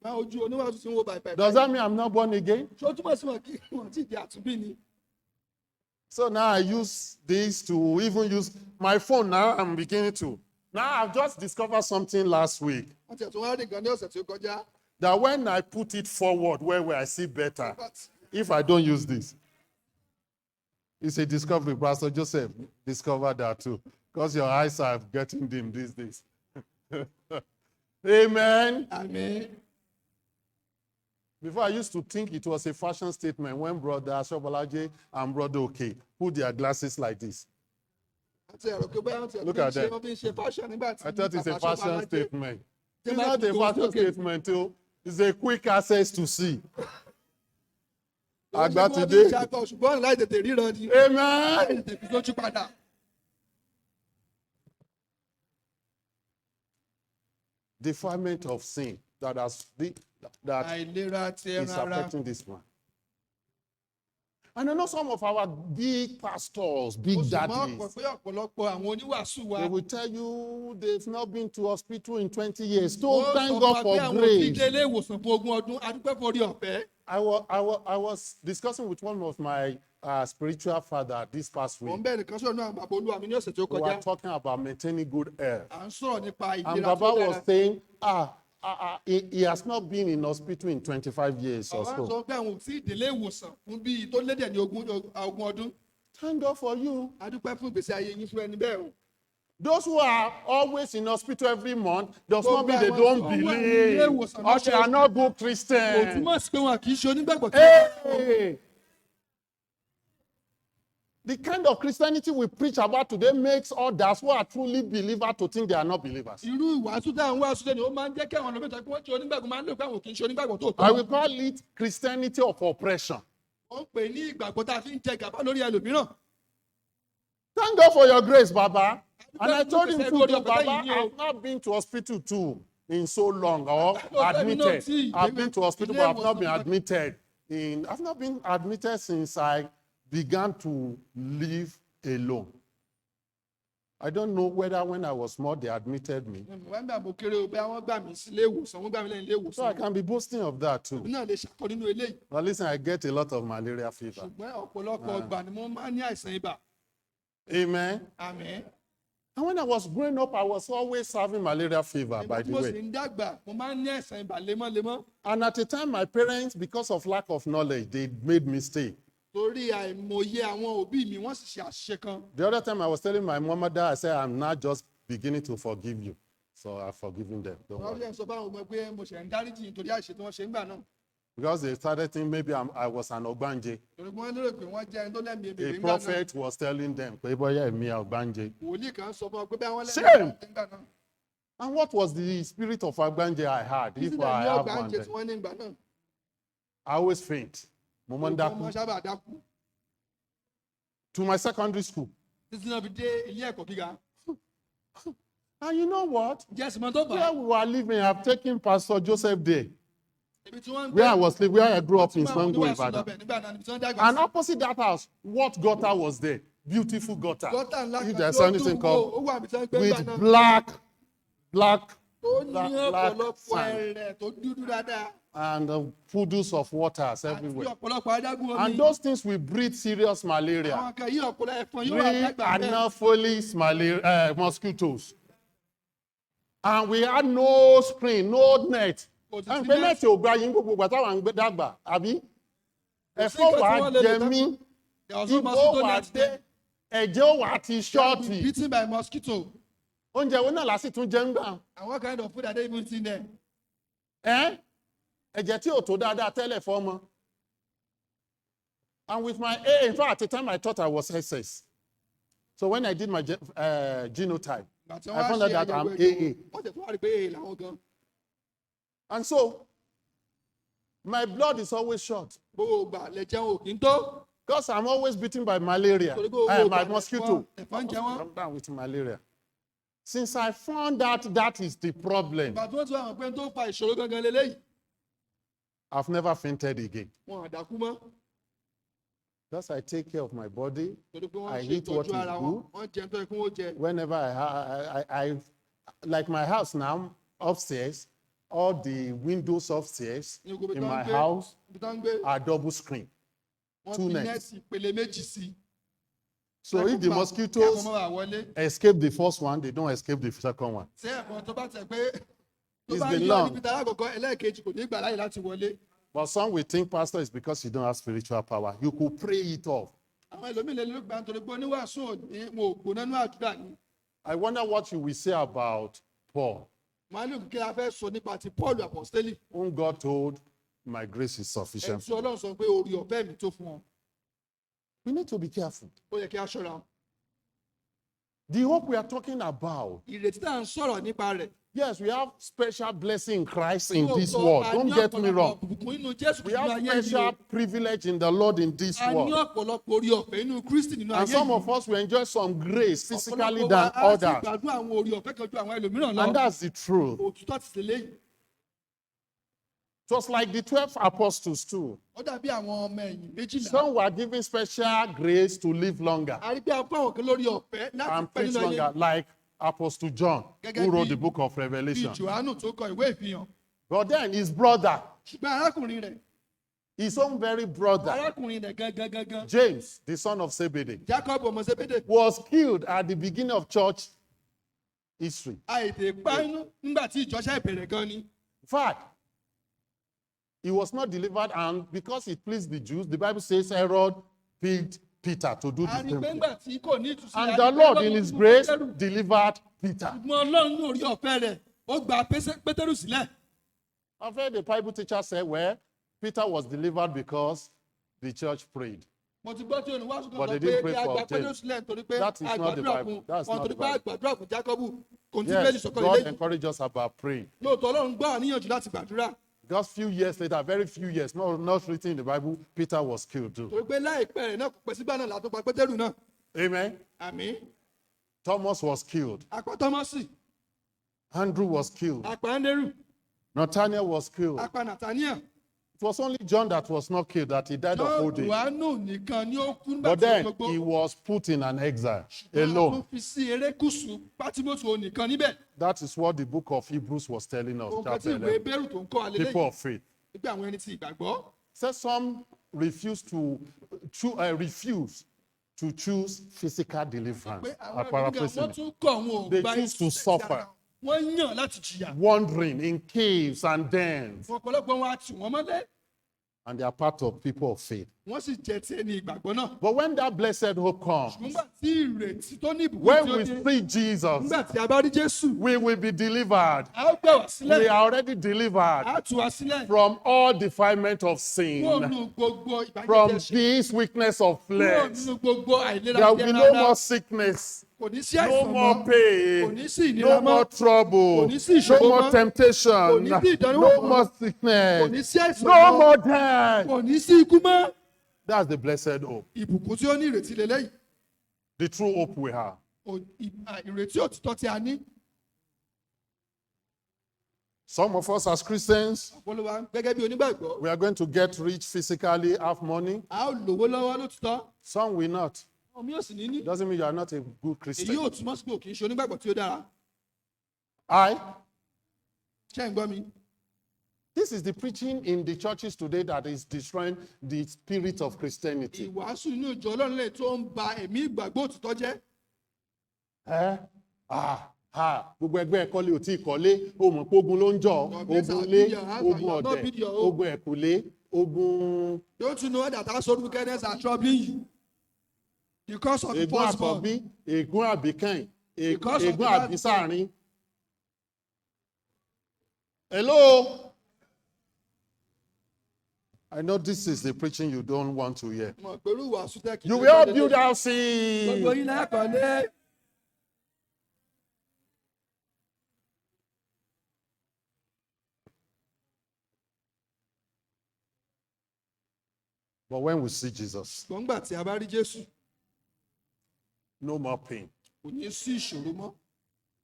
ojú oníwàásù tí ń wo bàìbàì. Does that mean I'm not born again? Ṣé ó túmọ̀ sí wọn kí wọ́n ti di àtúnbí ni? So now I use this to even use my phone now. I'm beginning to. Now I've just discovered something last week. Wọ́n ti ẹ̀tún wá rí nǹkan ní ọ̀sẹ̀ tí ó kọjá. That when I put it forward where I see better, if I don't use this, it's a discovery. Pastor Joseph discovered that too. Because your eyes are getting dim these days. Amen. Àmín. Before I used to think it was a fashion statement when Brother Ashobalaje and Brother Oke put their glasses like this. Àti ẹ̀rọ pé báyọ̀ tí Look at that. wọ́n fi ń ṣe fashion nígbà tí I thought it's a bàbá fashion Ṣọ́baládé- statement. They It's might not a go fashion okay. statement too. It's a quick access to see. Wọ́n ṣe Àgbà bí wọ́n fi ń today. ṣakọ, ṣùgbọ́n láì tètè ríran ni. Amen. Láì tètè fi sójú padà. Defilement of sin that Àìlera ti is ẹran ara. affecting this man. And I know some of our big pastors, big Ó sì mọ́ daddies, ọ̀pọ̀ pé ọ̀pọ̀lọpọ̀ àwọn oníwàásù wa. they will tell you they've not been to hospital in 20 years. Ó Don't sọ thank fún God wa pé for àwọn tí grace. délé ìwòsàn fún ogún ọdún, a dúpẹ́ fún orí ọ̀fẹ́. I was discussing with one of my spiritual father this past Mo ń week. bẹ̀rẹ̀ kan sọ̀rọ̀ náà bàbá olúwa mi ní ọ̀sẹ̀ tí ó We were kọjá. talking about maintaining good health. À ń sọ̀rọ̀ nípa And ìlera Baba tó was dára. saying, he has not been in hospital in 25 years or Bàbá so. sọ pé àwọn ò tí ì délé ìwòsàn fún bíi tó lédè ní ogún ọdún. Thank God for you. A dúpẹ́ fún ìgbésí ayé yín fún ẹni bẹ́ẹ̀ o. Those who are always in hospital every month does not mean they Gbogbo don't àwọn tó wà ní believe ilé ìwòsàn or they are not good Kò Christians. túmọ̀ sí pé wọn kì í ṣe onígbàgbọ́ tí Hey! The kind of Christianity we preach about today makes others who are truly believers to think they are not believers. irú ìwàásù tá à ń wàásù lẹ́nu ó máa ń jẹ́ kí àwọn ọ̀nà mẹ́ta pé wọ́n ṣe onígbàgbọ́ máa ń lò pé àwọn kì í ṣe onígbàgbọ́ tó I tọ́. will call it Christianity of oppression. Wọ́n ń pè ní ìgbàgbọ́ tá a fi ń jẹ gàba lórí ẹlòmíràn. Thank God for your grace, Baba. And I Thank told you, him Sir. too, God, Baba, Baba, you know. I've not been to hospital too in so long or let me know, admitted. see, I've been to hospital, but I've not been I've admitted since I began to live alone. I don't know whether when I was small, they admitted me. wọ́n gbà mo kéré o bí wọ́n gbà mí sí ilé ìwòsàn wọ́n gbà mí lẹ́yìn ilé So I ìwòsàn. can be boasting of that too. Èmi náà lè ṣàkọ nínú eléyìí. But listen, I get a lot of malaria fever. Ṣùgbọ́n ọ̀pọ̀lọpọ̀ ọgbà ni mo máa ń ní àìsàn ibà. Amen. Àmín. And when I was growing up, I was always having malaria fever, Nígbà by tí the mo sì way. ń dàgbà mo máa ń ní àìsàn ibà lemọ́lemọ́. And at the time, my parents, because of lack of knowledge, they made mistake. Torí àìmọye àwọn òbí mi wọ́n sì ṣe àṣìṣe kan. The other time I was telling my mom and dad, I said, I'm now just beginning to forgive you. So I've forgiven them. Don't Wọ́n worry. fi sọ fáwọn ọmọ pé mo ṣẹ̀ ń dáríjì nítorí àṣìṣe tí wọ́n ṣe ń gbà náà. Because they started thinking maybe I was an Ogbanje. Torí wọ́n lérò pé wọ́n jẹ́ ẹni tó lẹ́mìí ebèrè A ńgbà náà. prophet was telling them, "Pé bóyá èmi Ogbanje." Wòlíì kan sọ fún ọ pé bí àwọn Shame! lẹ́mìí ńgbà náà. And what was the spirit of Ogbanje I had? If Ìsìlẹ̀ I ní have ọgbà ń one, jẹ then tí wọ́n ní ìgbà náà. I always faint. Mo máa ń Wọ́n máa dákú. sábà dákú. To my secondary school. Títí náà fi dé ilé ẹ̀kọ́ gíga. And you know what? Jẹ́sì mọ́ tó bá. Where we were living, I've taken Pastor Joseph there. Ibi tí wọ́n ń Where I was living, where I grew up tí in wọ́n Sango, oníwàásù Ibadan. lọ́bẹ̀ nígbà náà níbi tí wọ́n dàgbà And sí. opposite that house, what gutter was there? Beautiful gutter. Gọ́tà ńlá If kan there's tí ó anything dùn wò, called ó wà níbi tí wọ́n ń gbé ńgbà with náà. black Ó ní black ọ̀pọ̀lọpọ̀ sand. ẹ̀rẹ̀ tó dúdú dáadáa. and puddles of waters Àti everywhere. ọ̀pọ̀lọpọ̀ adágún omi. And those things will breed serious malaria. Àwọn kan yí ọ̀pọ̀lọpọ̀ ẹ̀fọn yóò wà Three lágbà bẹ́ẹ̀. anopheles mosquitoes. And we had no screen, no net. Kò sí And sí pé net. nẹ́ẹ̀tì ò gba yín gbogbo ìgbà táwọn ń dàgbà, àbí? Kò sí Ẹ̀fọ́ nǹkan wà tí á wọ́n lè lò jẹ tán. mí, There was no igbó mosquito wà á net dé, there. ẹ̀jẹ̀ ó wà á ti They will be ṣọ́ọ̀tì. beaten by mosquito. Oúnjẹ wo náà lásì tún jẹ́ ń gbà? And what kind of food are they even eating there? Ẹ̀jẹ̀ tí ò tó dáadáa tẹ́lẹ̀ fọ́mọ. And with my in fact, at the time I thought I was SS. So when I did my genotype, I found out that I'm AA. Wọ́n tẹ̀ tó wá rí pé AA làwọn gan. And so, my blood is always short. Gbogbo ìgbà lẹ̀jẹ̀ ò kí ń tó. Because I'm always beaten by malaria. Torí pé owó My ìgbà mosquito. ẹ̀fọn jẹ wọ́n. I'm down with malaria. Since I found out that is the problem, Ìgbà tí wọ́n ti wá mọ̀ pé tó fa ìṣòro gangan leléyìí. I've never fainted again. Wọn àdàkú mọ́. Because I take care of my body. Torí pé I wọ́n ṣe eat what ìtọ́jú is ara good. wọn. Wọ́n jẹun tó yẹ kí wọ́n jẹ. Whenever I like my house now, upstairs, all the windows upstairs in my house Ibi tó ń gbé. are double screen. Wọ́n two fi nets. nẹ́ẹ̀tì ìpele méjì sí. So if the mosquitoes escape the first one, they don't escape the second one. Ṣé ẹ̀fọn tó bá tẹ̀ pé tó It's bá been yọ long. níbi tá àkọ́kọ́ ẹlẹ́ẹ̀kejì kò ní gbà láyè láti wọlé. But some will think, Pastor, it's because you don't have spiritual power. You could pray it off. Àwọn ẹlòmíì lè ló gbà nítorí pé oníwàásù òní wọn ò gbóná ní àdúrà ni. I wonder what you will say about Paul, Wọ́n á ní òkè la fẹ́ sọ nípa ti Paul apostoli. whom God told, my grace is Ẹni sufficient. tí Ọlọ́run sọ pé orí ọ̀fẹ́ mi tó fún wọn. We need to be careful. Ó yẹ kí a ṣọ́ra. The hope we are talking about. Ìrètí tá à ń sọ̀rọ̀ nípa rẹ̀. Yes, we have special blessing in Christ in this world. Don't get me wrong. Ìbùkún inú Jésù We nínú have ayé yìí special o. privilege in the Lord in this A ní world. ọ̀pọ̀lọpọ̀ orí ọ̀fẹ́ inú Kristi nínú ayé And some yìí. of us will enjoy some grace physically Ọ̀pọ̀lọpọ̀ than wa á sì others. gbádùn àwọn orí ọ̀fẹ́ kan ju àwọn ẹlòmíràn lọ. And that's the truth. Òtítọ́ ti tẹ̀lé yìí. Just like the 12 apostles too. Ó dàbí àwọn ọmọ ẹ̀yìn méjìlá. Some were given special grace to live longer A rí pé a fún àwọn kan lórí ọ̀fẹ́ láti and pẹ́ preach nínú ayé. longer, like Apostle John, who wrote the book of Bíi Revelation. Jòhánù tó kọ ìwé ìfihàn. But then his brother, Ṣùgbọ́n arákùnrin rẹ̀, his own very brother, arákùnrin rẹ̀ gangan. James, the son of Zebedee, Jacob ọmọ Zébédè. was killed at the beginning of church history. Àìtè pa inú nígbà tí ìjọṣẹ́ ìbẹ̀rẹ̀ gan ni. In fact, he was not delivered, and because it pleased the Jews, the Bible says Herod picked Peter to do A the rí pé same thing. nígbà tí kò ní ìtúsílẹ̀. And a the rí pé Lord, Ọlọ́run in his mú grace, Pétérù. delivered Peter. Ṣùgbọ́n Ọlọ́run ní orí ọ̀fẹ́ rẹ̀, ó gba Pétérù sílẹ̀. I've heard the Bible teacher say, well, Peter was delivered because the church prayed. Mo ti gbọ́ tí oníwàásù kan But sọ they pé didn't pray kí a for gba Pétérù James. sílẹ̀ nítorí pé That is not the àgbàdúrà Bible. fún That's wọn not torí the pé Bible. àgbàdúrà fún Jákọ́bù. Kò ní bẹ́ẹ̀ ní Yes, sọ̀kan God eléyìí. encouraged us about praying. Lóòótọ́ Ọlọ́run gbà wá níyànjú láti gbàdúrà. Just few years later, very few years, not written in the Bible, Peter was killed too. Torí pé láìpẹ́ rẹ̀ náà kò pẹ́ sígbà náà látó pa Pétérù náà. Amen. Àmín. Thomas was killed. Apá Tọ́mọ́sì, Andrew was killed. apá Áńdérù, Nathaniel was killed. apá Nàtàníà. It was only John that was not killed, that he died of old age. Jòhánù nìkan ni ó kú nígbà But tí ó then gbogbo. he was put in an exile Wọ́n alone. fi sí erékùṣù Pátímọ́sì òun nìkan níbẹ̀. That is what the book of Hebrews was telling us, Òun kan tí chapter ìwé 11. Bẹ́rù tó ń kọ́ alẹ́ People lẹ́yìn. of faith. Nígbà àwọn ẹni tí ìgbàgbọ́. So some refuse to choose physical deliverance. Pé I'm àwọn ẹgbẹ́ paraphrasing wọ́n it. tún kọ̀ wọn ò They gba choose to iṣẹ́ suffer. ìdára. Wọ́n yàn láti jìyà. Wandering in caves and dens, Ọ̀pọ̀lọpọ̀ wọn á tì wọ́n mọ́lẹ̀. and they are part of people of faith. Wọ́n sì jẹ́ ti ẹni ìgbàgbọ́ náà. But when that blessed hope comes, Nígbà tí ìrètí tó ní ìbùkún when tí ó we dé. see Jesus, Nígbà tí a bá rí Jésù, we will be delivered. a ó gbà wá We sílẹ̀. are already delivered A tú wa sílẹ̀. from all defilement of Kúrò sin, nínú gbogbo from ìbàjẹ́ ẹ̀ṣẹ̀. this weakness of Kúrò flesh. nínú gbogbo àìlera There will ti be ẹran no ara. more sickness, Kò ní sí no àìsàn more mọ́. Kò pain, ní sí ìnira no mọ́. more trouble, Kò ní sí no ìṣòro more mọ́. temptation, Kò ní sí ìdánwò no mọ́. more Kò ní sickness, sí àìsàn no mọ́. more death. Kò ní sí ikú mọ́. That's the blessed hope, Ìbùkún tí ó ní ìrètí lélẹ́yìí. the true hope we have. Ìrètí òtítọ́ tí a ní. Some of us as Christians, Ọ̀pọ̀lọpọ̀ gẹ́gẹ́ bí onígbàgbọ́. we are going to get rich physically, have money. A ó lówó lọ́wọ́ lótìtọ́. Some will not. Ọmọ yóò sì ní ní. Doesn't mean you are not a good Èyí Christian. ò túmọ̀ sí pé ò kì í ṣe onígbàgbọ́ tí ó dára. Ṣé ń gbọ́ mi? This is the preaching in the churches today that is destroying the spirit of Christianity. Ìwàásù inú ìjọ Ọlọ́run lè tó ń ba ẹ̀mí ìgbàgbọ́ òtítọ́ jẹ́. Gbogbo ẹgbẹ́ ẹ̀kọ́lé ò tí ì kọ́lé, o mọ̀ pé ogun ló ń jà, ogun ilé, ogun ọ̀dẹ̀, ogun ẹ̀kúlé, ogun. Don't you know that our wickedness are troubling you? Because of the Ègún firstborn. àkọ́bí, ègún àbíkẹ́yìn, Because of the ègún last àbísàárín. Hello? I know this is the preaching you don't want to hear. Mọ̀ pẹ̀lú ìwàásù tẹ́ kì í You ṣe will all déédéé. build Gbogbo houses. yín lẹ́kọ̀ọ́lé. But when we see Jesus, Gbọ̀ngbà tí a bá rí Jésù, no more pain. kò ní sí ìṣòro mọ́,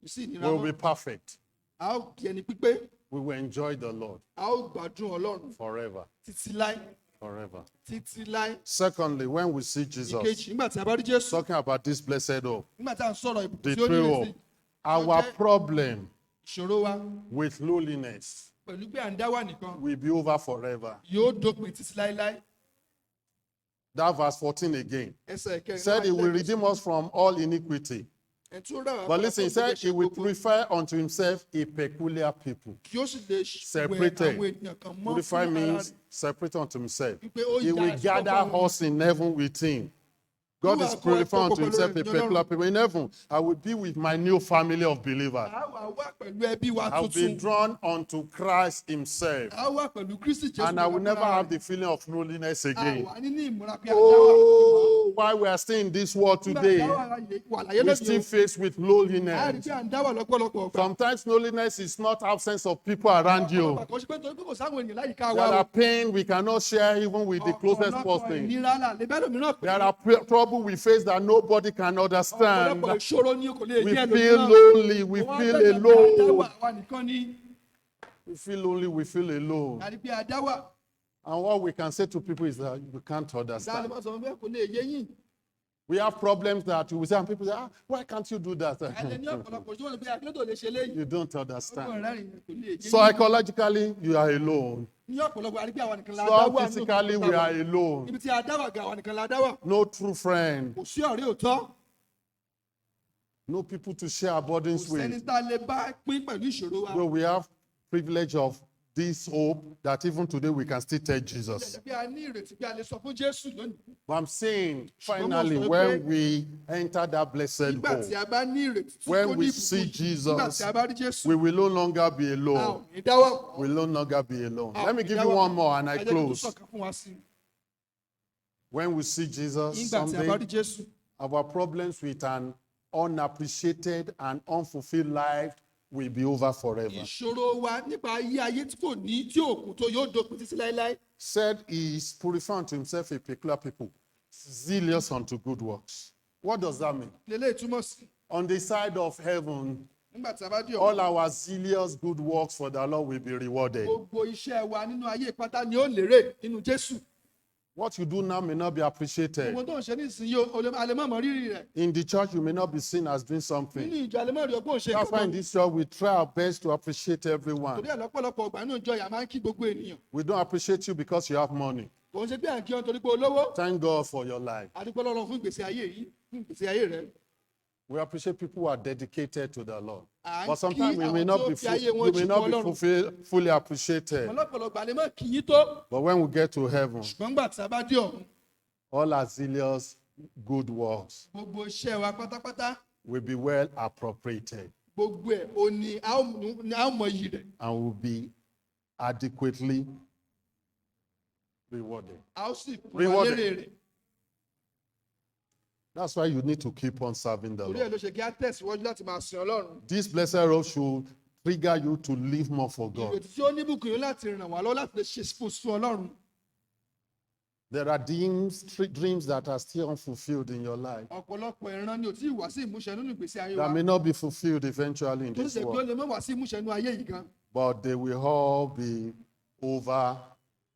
kò sí ìnira We'll mọ́. be perfect. A ó di ẹni pípé, We will enjoy the Lord a ó gbádùn Ọlọ́run forever. títí láé, Forever. títí láé. Secondly, when we see Jesus, Ìkejì, nígbà tí a bá rí Jésù, talking about this blessed hope, nígbà tí a ń sọ̀rọ̀ ìbùkún the tí ó true nílé hope, sí our jẹ́ problem ìṣòro wa with lowliness pẹ̀lú pé à ń dá wà nìkan will be over forever. yóò dópin títí láéláé. That verse 14 again Ẹsẹ̀ ìkẹrin said he will redeem us from all iniquity. Ẹni tí ó rà wá But padà listen, he fún said he ìgbésẹ̀ will gbogbo, prefer unto himself a peculiar people. kí ó sì lè wẹ Separated. àwọn ènìyàn kan mọ́ Purify fún ara means rẹ̀. separate unto himself. Wípé ó He yà will sí gather ọ̀pọ̀ us in heaven with him. God Yóò is wá kó purifying ẹ̀kọ́ unto pẹ̀lú himself a rẹ̀ ní peculiar Ọlọ́run. people. In heaven, I will be with my new family of believers. A wà wá pẹ̀lú ẹbí wa I will be tuntun. drawn unto Christ himself. A wà pẹ̀lú Kristi Jésù. And I will nìkan never fúnra have rẹ̀. the feeling of loneliness A again. wà nínú ìmúra pé a dá wà lójú Oh, while we are still in this world mọ́. Nígbà today, tí a wà láyé we lónìí still o, faced with a rí loneliness. pé à ń dá wà lọ́pọ̀lọpọ̀ ọgbà. Sometimes loneliness is not absence of people around you. Ọ̀pọ̀lọpọ̀ kò sí pé torí pé kò sáwọn ènìyàn láyìíká There wa o. are pain we cannot share even with the closest Ọ̀pọ̀lọpọ̀ person. ìnira là lè bẹ́ẹ̀ lòmíràn pé There are trouble we face that nobody can understand. ọ̀pọ̀lọpọ̀ ìṣòro ni kò lè We yé feel ẹlòmíràn. lonely, we Wọ́n feel bẹ̀rẹ̀ pé a dá alone. wà, àwa nìkan ni. We feel lonely, we feel alone. A rí pé a dá wà. And what we can say to people is that we can't Ìdáhùn understand. ló máa sọ pé kò lè yé yín. We have problems that we say, and people say, why can't you do that? Ẹlẹ́ ní ọ̀pọ̀lọpọ̀ ìṣòro pé akílódò lè ṣe léyìí. You don't Ọkọ̀ understand. rẹ́rìn kò lè yé yín. Psychologically, you are alone. Ní ọ̀pọ̀lọpọ̀ a rí pé àwa nìkan la dá So wà. physically, we are alone. Ibi tí a dá wà gan àwa nìkan la dá wà. No true friend. Kò sí ọ̀rẹ́ òótọ́. No people to share our burdens Kò sẹ́ni with. tá a lè bá pín pẹ̀lú ìṣòro wa. Well, we have privilege of this hope that even today we can still tell Jesus. Bí a ní ìrètí pé a lè sọ fún Jésù lónìí. But I'm saying, Ṣùgbọ́n mo finally, sọ pé when we enter that blessed Nígbà tí hope, a bá ní ìrètí tí when kò ní we ìbùkún see yìí, Jesus, nígbà tí a bá rí Jésù, we will no longer be a ò alone. ní dá wà. We will no longer be alone. A ò Let me ní give dá you wà. one more and I Ẹ jẹ́ kí n tún close. sọ̀kan fún wa sí i. When we see Jesus Nígbà tí a bá rí someday, Jésù, our problems with an unappreciated and unfulfilled life will be over forever. ìṣòro wa nípa ayé tí kò ní tí òkun tó yóò dópin títí láéláé. Said he is purifying to himself a peculiar people, zealous unto good works. What does that mean? Lélẹ́yìí túmọ̀ sí. On the side of heaven, Nígbà tí a bá dé all ọ̀run, our zealous good works for the Lord will be rewarded. gbogbo iṣẹ́ wa nínú ayé pátá ni ó lérè nínú Jésù. What you do now may not be appreciated. Gbogbo tó ń ṣe nísìnyí a lè má mọ rírì rẹ̀. In the church, you may not be seen as doing Nínú something. ìjọ a lè má rí ọgbọ́n ṣe That's why in kankan. this church, we try our best to appreciate everyone. Torí ẹ̀ lọ́pọ̀lọpọ̀ ọgbà nínú ìjọ yà máa ń kí gbogbo ènìyàn. We don't appreciate you because you have money. Kò ń ṣe pé à ń kí wọn torí pé olówó. Thank God for your life. Adúpẹ́ lọ́run fún ìgbésí ayé yìí, fún ìgbésí ayé rẹ̀. We appreciate people who are dedicated to the Lord. À ń But kí sometimes we may àwọn not tó be, fi ayé wọn we may jù not fún be Ọlọ́run. fully appreciated. Ọlọ́pọ̀lọpọ̀ lè má kí yín tó. But when we get to heaven, Ṣùgbọ́n gbà tí a bá dé ọ̀run, all our zealous good works gbogbo iṣẹ́ wa pátápátá, will be well appropriated gbogbo ẹ̀ o ní a ó mọ iyì rẹ̀. and will be adequately rewarded. A ó sì kún wa Rewarded. lérè rẹ̀. That's why you need to keep on serving the Torí ẹ̀ Lord. ló ṣe kí á tẹ̀síwájú láti máa sin Ọlọ́run. This blessed hope should trigger you to live more for God. Ìrètí tí ó ní bùkún yín láti ràn wá lọ́wọ́ láti lè ṣe fún Ọlọ́run. There are dreams that are still unfulfilled in your life Ọ̀pọ̀lọpọ̀ ìran ni ò tí ì wá sí ìmúṣẹ nínú ìgbésí ayé that wa. may not be fulfilled eventually in Tó this ṣe pé ó world, lè má wá sí ìmúṣẹ nínú ayé yìí gan. but they will all be over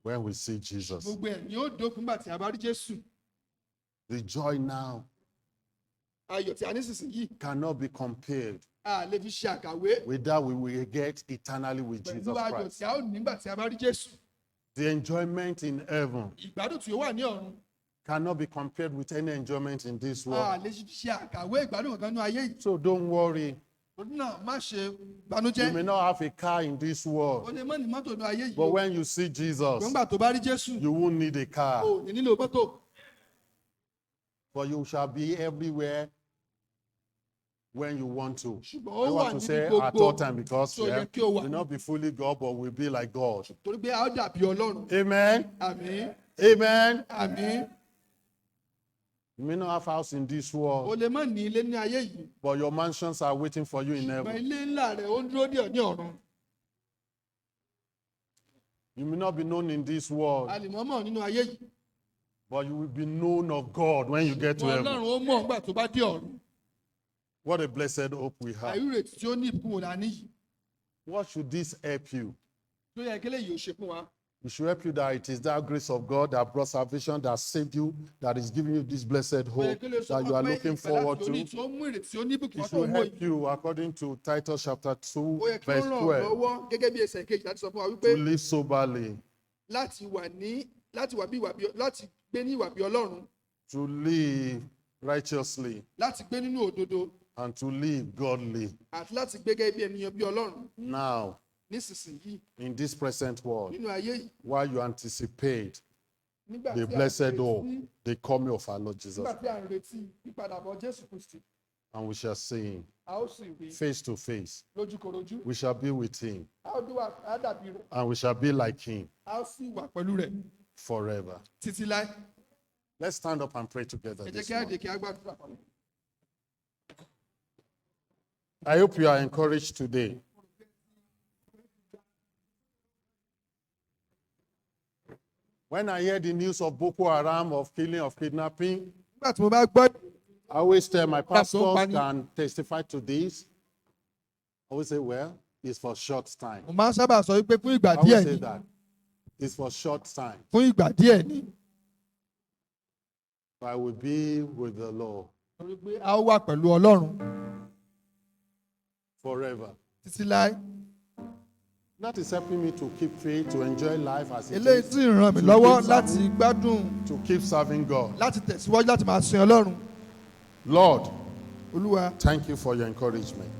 when we see Jesus. Gbogbo ẹ̀ ni ó dókun nígbà tí a bá rí Jésù. The joy now Ayọ̀ tí a ní sísìnyí, cannot be compared a lè fi ṣe àkàwé with that we will get eternally with pẹ̀lú Jesus ayọ̀ Christ. tí a ó ní nígbà tí a bá rí Jésù. The enjoyment in heaven Ìgbádùn tí ó wà ní ọ̀run, cannot be compared with any enjoyment in this a world. lè fi ṣe àkàwé ìgbádùn kankan nínú ayé yìí. So don't worry. Torí náà má ṣe You banújẹ́. may not have a car in this O world, lè mọ́ ní mọ́tò nínú ayé yìí but o. when you see Jesus, Ṣùgbọ́n nígbà tó bá rí Jésù, you won't need a car. o ò ní nílò mọ́tò. But you shall be everywhere when you want to. ṣùgbọ́n I ó wà want to níbi say at all gbogbo time because tó yẹ kí ó wà we'll not be fully God, but we'll be like God. torí pé a ó dàbí Ọlọ́run. Amen. Àmín. Amen. Àmín. You may not have house in this O world, lè má ní ilé ní ayé yìí. but your mansions are waiting for you in Ṣùgbọ́n heaven. ilé ńlá rẹ̀ ó ń dúró dè ọ́ ní ọ̀run. You may not be known in this world, A lè mọ̀ mọ̀ nínú ayé yìí. but you will be known of God when you get to Ṣùgbọ́n heaven. Ọlọ́run ó mọ̀ nígbà tó bá dé ọ̀run. What a blessed hope we have. Àìrètí tí ó ní ìbùkún wò la ní yìí. What should this help you? Tó yẹ kí eléyìí ó ṣe fún wa. It should help you that it is that grace of God that brought salvation, that saved you, that is giving you this blessed hope that you are looking forward to. It should help you, according to Titus chapter 2, verse 12, to live soberly, to live righteously, and to live godly. Now, in this present world, while you anticipate the blessed hope, the coming of our Lord Jesus, and we shall see him face to face. We shall be with him, and we shall be like him forever. Let's stand up and pray together this morning. I hope you are encouraged today. When I hear the news of Boko Haram, of killing, of kidnapping, I always tell my pastors can testify to this. I always say, well, it's for short time. I always say that. It's for short time. I will be with the Lord forever. That is helping me to keep faith, to enjoy life as it is, to keep serving God. Lord, thank you for your encouragement.